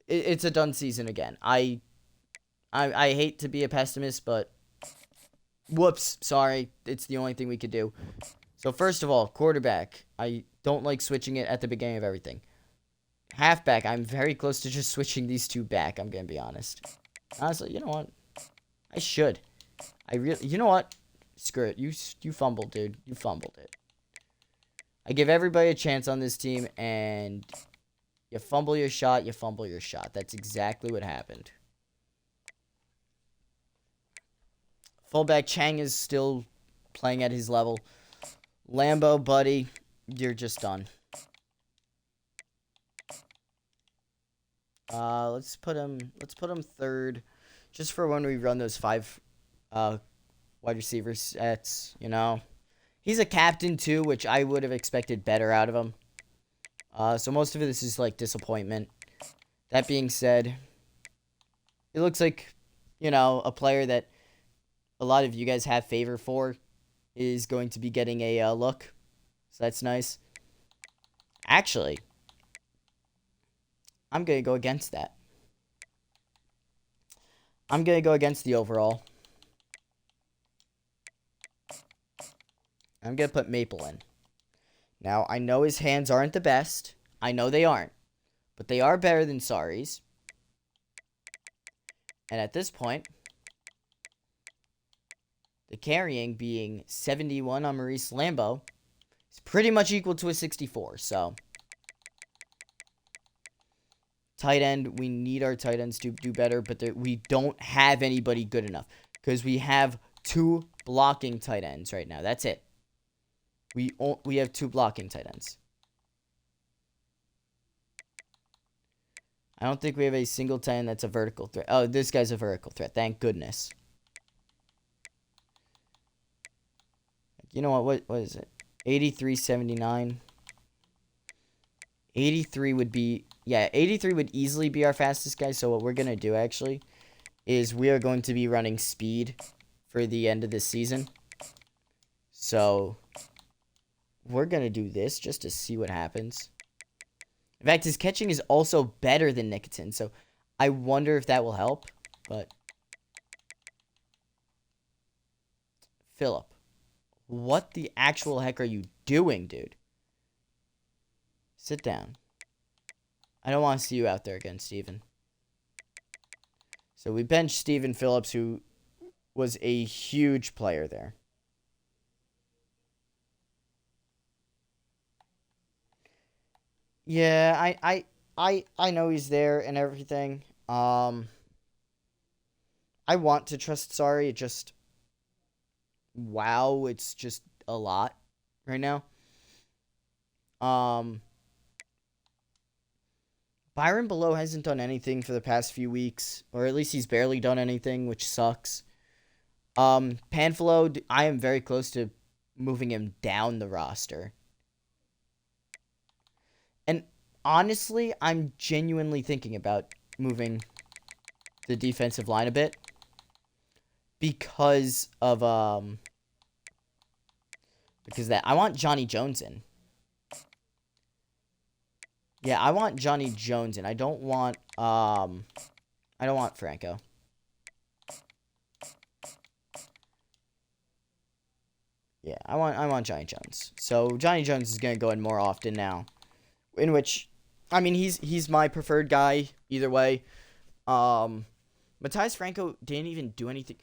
S1: it's a done season again. I hate to be a pessimist, but whoops, sorry. It's the only thing we could do. So, first of all, quarterback. I don't like switching it at the beginning of everything. Halfback, I'm very close to just switching these 2 back, I'm going to be honest. Honestly, you know what? I should. You know what? Screw it. You fumbled, dude. You fumbled it. I give everybody a chance on this team, and you fumble your shot, you fumble your shot. That's exactly what happened. Fullback Chang is still playing at his level. Lambo, buddy, you're just done. Let's put him third, just for when we run those 5 wide receiver sets, you know. He's a captain too, which I would have expected better out of him. So most of this is like disappointment. That being said, it looks like, you know, a player that a lot of you guys have favor for is going to be getting a look. So that's nice. Actually, I'm going to go against that. I'm going to go against the overall. I'm going to put Maple in. Now, I know his hands aren't the best. I know they aren't. But they are better than Sari's. And at this point, the carrying being 71 on Maurice Lambeau is pretty much equal to a 64. So, tight end, we need our tight ends to do better, but we don't have anybody good enough because we have 2 blocking tight ends right now. That's it. We have 2 blocking tight ends. I don't think we have a single tight end that's a vertical threat. Oh, this guy's a vertical threat. Thank goodness. You know what? What is it? 83.79. 83 would be... Yeah, 83 would easily be our fastest guy. So what we're going to do, actually, is we are going to be running speed for the end of this season. So we're going to do this just to see what happens. In fact, his catching is also better than Nikitin. So I wonder if that will help, but Philip, what the actual heck are you doing, dude? Sit down. I don't want to see you out there again, Steven. So we benched Steven Phillips, who was a huge player there. Yeah, I know he's there and everything. I want to trust Sorry. It just wow, it's just a lot right now. Um, Byron Below hasn't done anything for the past few weeks, or at least he's barely done anything, which sucks. Panfilo, I am very close to moving him down the roster. And honestly, I'm genuinely thinking about moving the defensive line a bit because of that I want Johnny Jones in. Yeah, I want Johnny Jones in. I don't want Franco. Yeah, I want Johnny Jones. So Johnny Jones is gonna go in more often now. In which, I mean, he's my preferred guy either way. Matthias Franco didn't even do anything.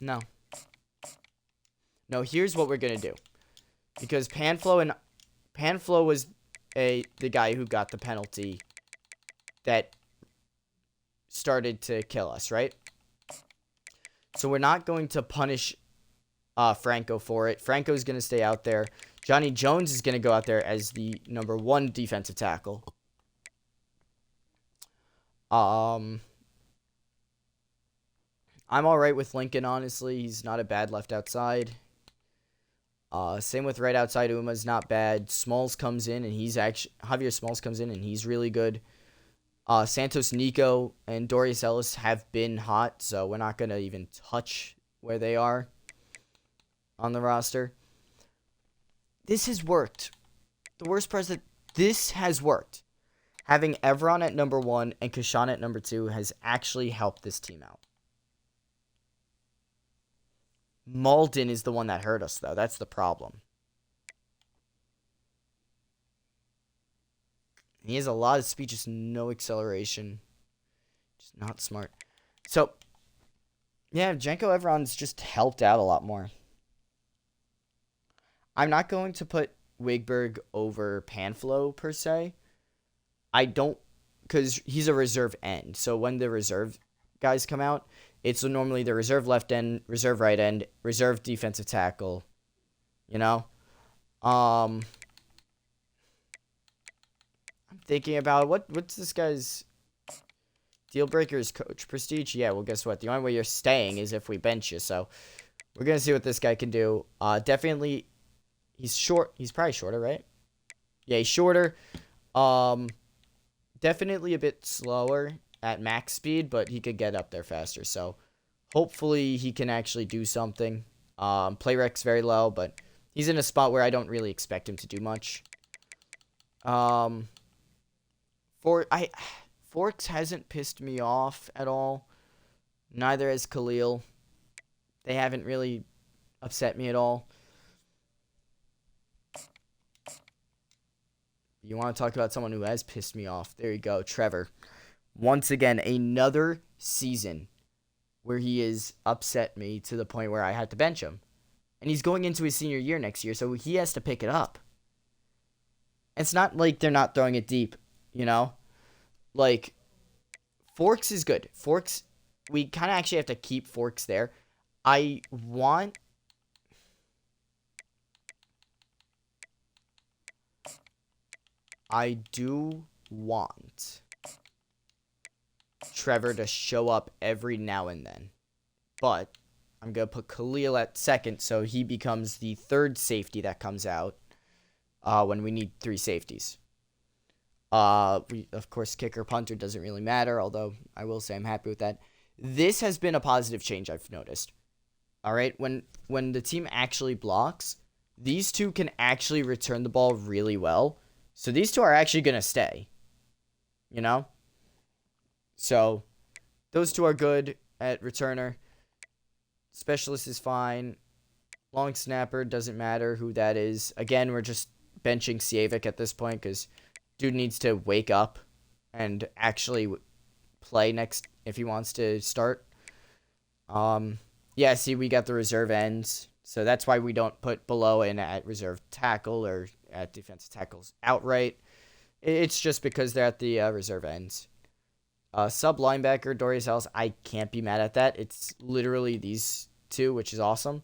S1: No. No, here's what we're gonna do. Because Panflo was the guy who got the penalty that started to kill us, right? So we're not going to punish Franco for it. Franco's going to stay out there. Johnny Jones is going to go out there as the number 1 defensive tackle. I'm all right with Lincoln, honestly. He's not a bad left outside. Same with right outside. Uma's not bad. Smalls comes in, and Javier Smalls comes in, and he's really good. Santos Nico and Dorius Ellis have been hot, so we're not going to even touch where they are on the roster. This has worked. The worst part is that this has worked. Having Evron at number 1 and Kashan at number 2 has actually helped this team out. Malden is the one that hurt us, though. That's the problem. He has a lot of speed, just no acceleration. Just not smart. So, yeah, Janko Evron's just helped out a lot more. I'm not going to put Wigberg over Panflo, per se. I don't, because he's a reserve end. So when the reserve guys come out, it's normally the reserve left end, reserve right end, reserve defensive tackle. You know? I'm thinking about what's this guy's deal breakers, Coach Prestige? Yeah, well, guess what? The only way you're staying is if we bench you. So we're going to see what this guy can do. Definitely, he's short. He's probably shorter, right? Yeah, he's shorter. Definitely a bit slower at max speed, but he could get up there faster. So hopefully he can actually do something. Play rec's very low, but he's in a spot where I don't really expect him to do much. Forks hasn't pissed me off at all. Neither has Khalil. They haven't really upset me at all. You want to talk about someone who has pissed me off? There you go, Trevor. Once again, another season where he has upset me to the point where I had to bench him. And he's going into his senior year next year, so he has to pick it up. It's not like they're not throwing it deep, you know? Like, Forks is good. Forks, we kind of actually have to keep Forks there. I do want Trevor to show up every now and then. But I'm going to put Khalil at second, so he becomes the third safety that comes out when we need 3 safeties. Of course, kicker, punter doesn't really matter, although I will say I'm happy with that. This has been a positive change I've noticed. All right, when the team actually blocks, these two can actually return the ball really well. So these two are actually going to stay, you know? So those two are good at returner. Specialist is fine. Long snapper, doesn't matter who that is. Again, we're just benching Sievic at this point because dude needs to wake up and actually play next if he wants to start. Yeah, see, we got the reserve ends. So that's why we don't put below in at reserve tackle or at defensive tackles outright. It's just because they're at the reserve ends. Sub linebacker, Dorius Ellis, I can't be mad at that. It's literally these two, which is awesome.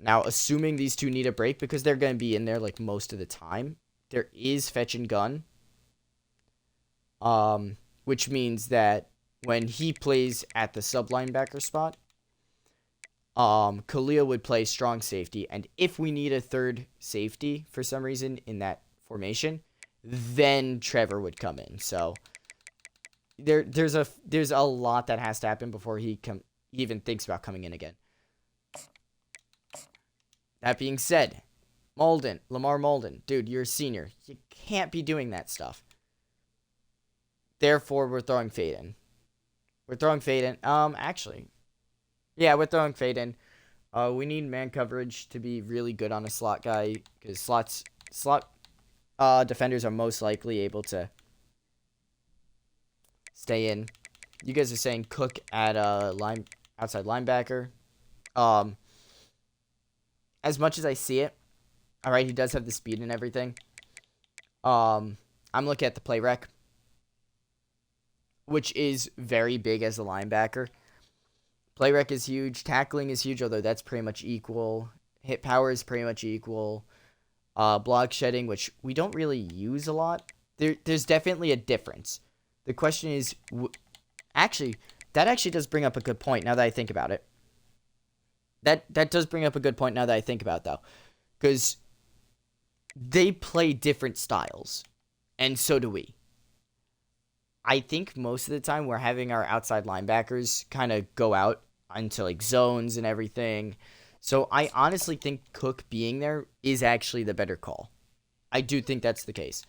S1: Now, assuming these two need a break because they're going to be in there like most of the time, there is fetch and gun. Which means that when he plays at the sub linebacker spot, Khalil would play strong safety, and if we need a third safety for some reason in that formation, then Trevor would come in. So there's a lot that has to happen before he even thinks about coming in again. That being said, Lamar Molden, dude, you're a senior. You can't be doing that stuff. Therefore, we're throwing Fade in. Actually, yeah, we're throwing Fade in. We need man coverage to be really good on a slot guy because slot defenders are most likely able to stay in. You guys are saying Cook at outside linebacker. As much as I see it, all right, he does have the speed and everything. I'm looking at the play rec, which is very big as a linebacker. Play rec is huge. Tackling is huge, although that's pretty much equal. Hit power is pretty much equal. Block shedding, which we don't really use a lot. There's definitely a difference. The question is, that actually does bring up a good point now that I think about it. That does bring up a good point now that I think about it, though. Because they play different styles, and so do we. I think most of the time we're having our outside linebackers kind of go out into like zones and everything. So I honestly think Cook being there is actually the better call. I do think that's the case.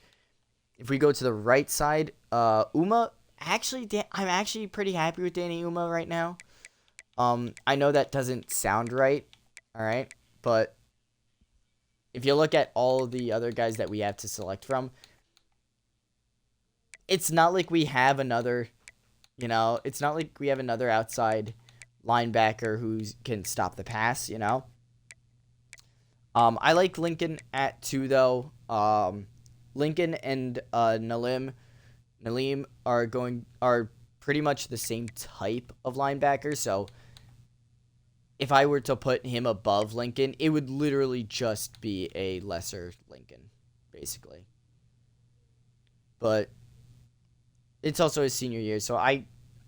S1: If we go to the right side, Uma, I'm actually pretty happy with Danny Uma right now. I know that doesn't sound right, all right? But if you look at all of the other guys that we have to select from, it's not like we have another, it's not like we have another outside linebacker who can stop the pass, I like Lincoln at 2, though. Lincoln and Nalim are pretty much the same type of linebacker, so if I were to put him above Lincoln, it would literally just be a lesser Lincoln, basically. But it's also his senior year, so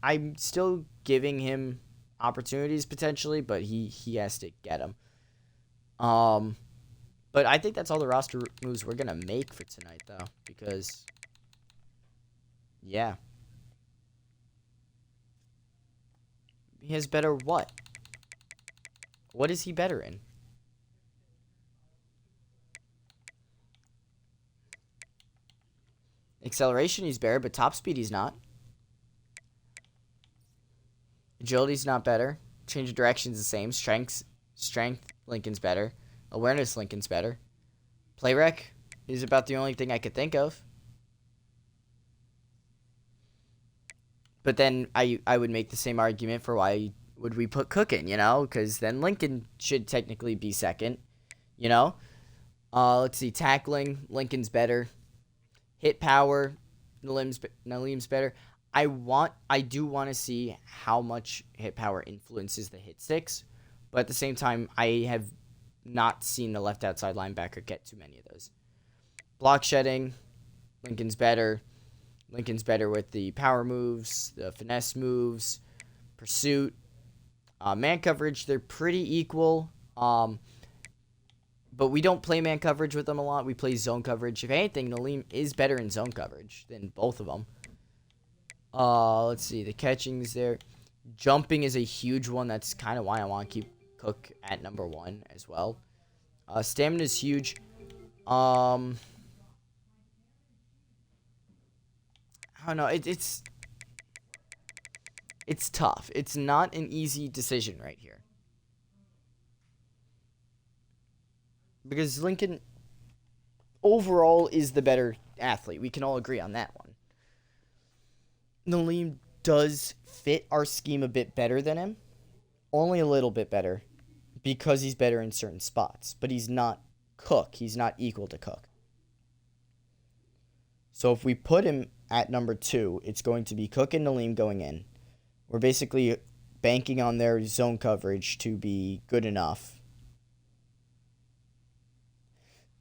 S1: I'm still giving him opportunities potentially, but he has to get them. But I think that's all the roster moves we're gonna make for tonight, though, because yeah, he has better what? What is he better in? Acceleration, he's better, but top speed, he's not. Agility's not better. Change of direction's the same. Strength, Lincoln's better. Awareness, Lincoln's better. Play rec is about the only thing I could think of. But then I would make the same argument for why would we put Cook in, because then Lincoln should technically be second, Let's see, tackling, Lincoln's better. Hit power, Nalim's better. I do want to see how much hit power influences the hit sticks, but at the same time, I have not seen the left outside linebacker get too many of those. Block shedding, Lincoln's better. Lincoln's better with the power moves, the finesse moves, pursuit. Man coverage, they're pretty equal. But we don't play man coverage with them a lot. We play zone coverage. If anything, Nalim is better in zone coverage than both of them. Let's see. The catching is there. Jumping is a huge one. That's kind of why I want to keep Cook at number 1 as well. Stamina is huge. I don't know. It's tough. It's not an easy decision right here because Lincoln overall is the better athlete. We can all agree on that one. Nalim does fit our scheme a bit better than him, only a little bit better, because he's better in certain spots. But he's not Cook. He's not equal to Cook. So if we put him at number 2, it's going to be Cook and Nalim going in. We're basically banking on their zone coverage to be good enough.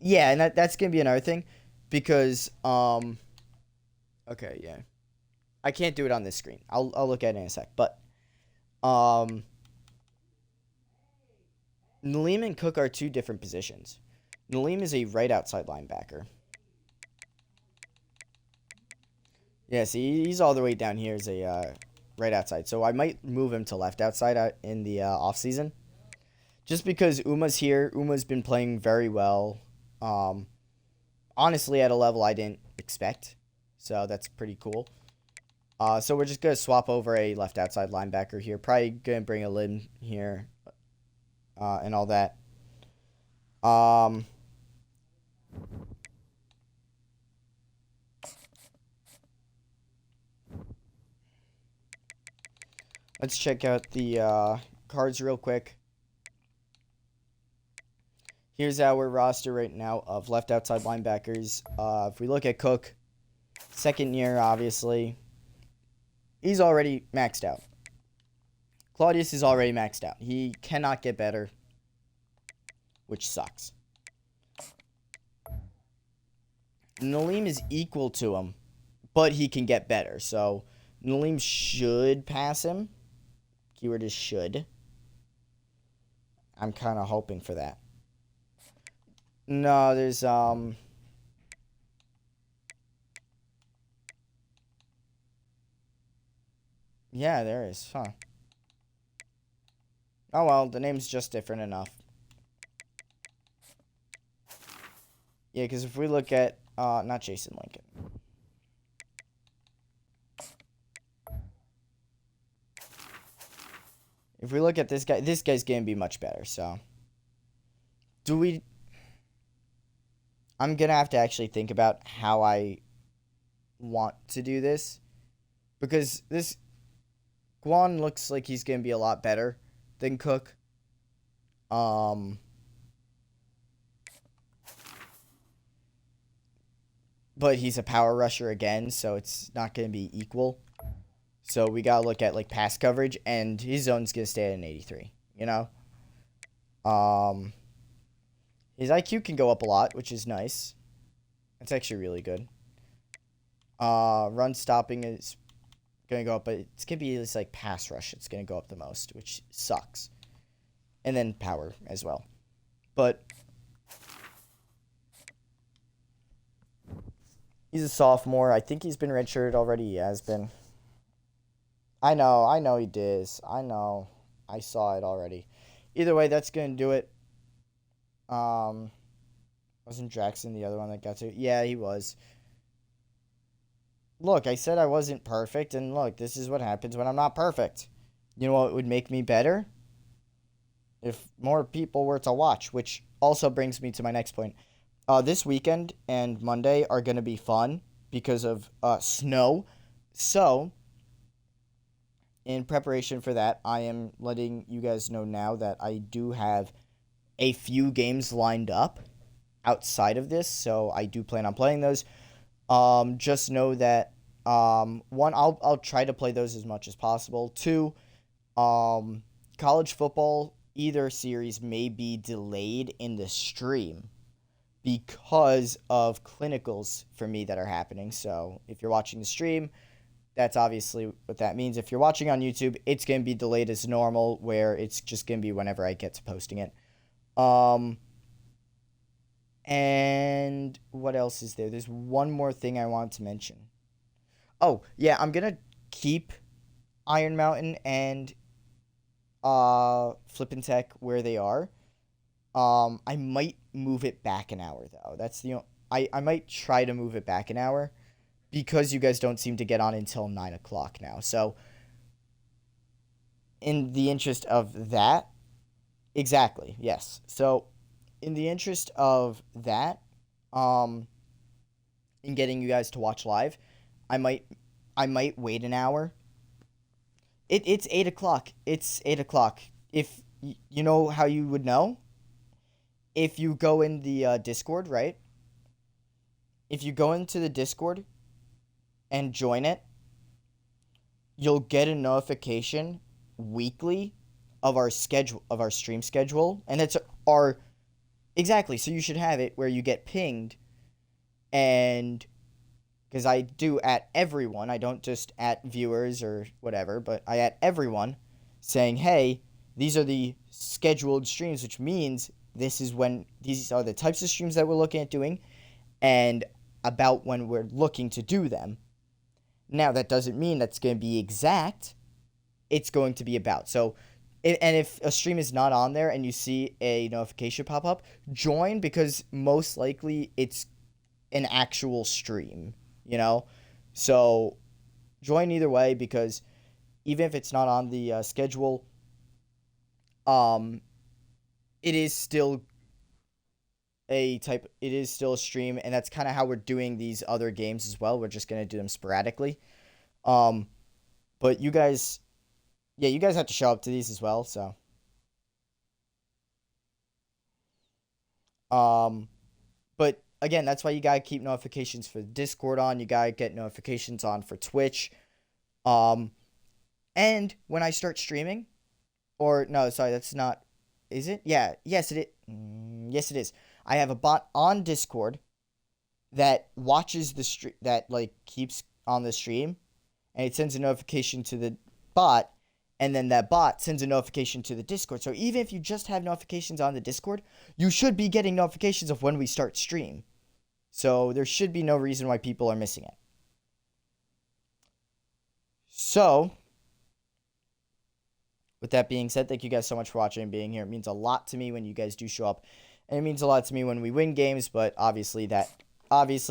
S1: Yeah, and that's going to be another thing because, okay, yeah. I can't do it on this screen. I'll look at it in a sec. But, Nalim and Cook are 2 different positions. Nalim is a right outside linebacker. Yeah, see, he's all the way down here as a right outside. So I might move him to left outside in the offseason. Just because Uma's here. Uma's been playing very well. Honestly, at a level I didn't expect. So that's pretty cool. So we're just going to swap over a left outside linebacker here. Probably going to bring a limb here and all that. Let's check out the cards real quick. Here's our roster right now of left outside linebackers. If we look at Cook, second year, obviously, he's already maxed out. Claudius is already maxed out. He cannot get better, which sucks. Nalim is equal to him, but he can get better. So Nalim should pass him. Keyword is should. I'm kind of hoping for that. No, there's yeah, there is. Huh. Oh well, the name's just different enough. Yeah, because if we look at not Jason Lincoln. If we look at this guy's gonna be much better, so I'm gonna have to actually think about how I want to do this. Because this Guan looks like he's gonna be a lot better than Cook. But he's a power rusher again, so it's not gonna be equal. So we gotta look at like pass coverage, and his zone's gonna stay at an 83. You know, his IQ can go up a lot, which is nice. That's actually really good. Run stopping is gonna go up, but it's gonna be this like pass rush. It's gonna go up the most, which sucks. And then power as well, but he's a sophomore. I think he's been redshirted already. He has been. I know he did. I know. I saw it already. Either way, that's going to do it. Wasn't Jackson the other one that got to? Yeah, he was. Look, I said I wasn't perfect, and look, this is what happens when I'm not perfect. You know what would make me better? If more people were to watch, which also brings me to my next point. This weekend and Monday are going to be fun because of snow. So in preparation for that, I am letting you guys know now that I do have a few games lined up outside of this, so I do plan on playing those. Just know that one, I'll try to play those as much as possible. Two, college football either series may be delayed in the stream because of clinicals for me that are happening. So if you're watching the stream, that's obviously what that means. If you're watching on YouTube, it's going to be delayed as normal, where it's just going to be whenever I get to posting it. And what else is there? There's one more thing I want to mention. Oh, yeah, I'm going to keep Iron Mountain and Flippin' Tech where they are. I might move it back an hour, though. That's the I might try to move it back an hour. because you guys don't seem to get on until 9 o'clock now. So, in the interest of that, exactly, yes. So, in the interest of that, in getting you guys to watch live, I might I might wait an hour. It's 8 o'clock. It's 8 o'clock. If you know how you would know, if you go in the Discord, right? If you go into the Discord and join it, you'll get a notification weekly of our schedule, of our stream schedule, and it's our exactly. So you should have it where you get pinged, and because I do at everyone, I don't just at viewers or whatever, but I at everyone saying, hey, these are the scheduled streams, which means this is when these are the types of streams that we're looking at doing and about when we're looking to do them. Now, that doesn't mean that's going to be exact. It's going to be about. So, and if a stream is not on there and you see a notification pop up, join, because most likely it's an actual stream, So, join either way, because even if it's not on the schedule, it is still it is still a stream, and that's kind of how we're doing these other games as well. We're just going to do them sporadically. But you guys, yeah, you guys have to show up to these as well, so. But again, that's why you gotta keep notifications for Discord on. You gotta get notifications on for Twitch. And when I start streaming, or no, sorry, that's not. Is it? Yeah. Yes, it is. Yes, it is. I have a bot on Discord that watches the stream, that like keeps on the stream, and it sends a notification to the bot, and then that bot sends a notification to the Discord. So even if you just have notifications on the Discord, you should be getting notifications of when we start stream. So there should be no reason why people are missing it. So, with that being said, thank you guys so much for watching and being here. It means a lot to me when you guys do show up, and it means a lot to me when we win games, but obviously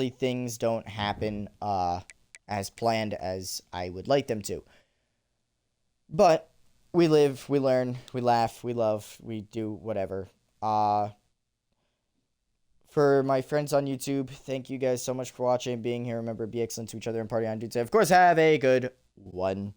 S1: things don't happen as planned as I would like them to. But we live, we learn, we laugh, we love, we do whatever. For my friends on YouTube, thank you guys so much for watching and being here. Remember, be excellent to each other and party on, dudes. Of course, have a good one.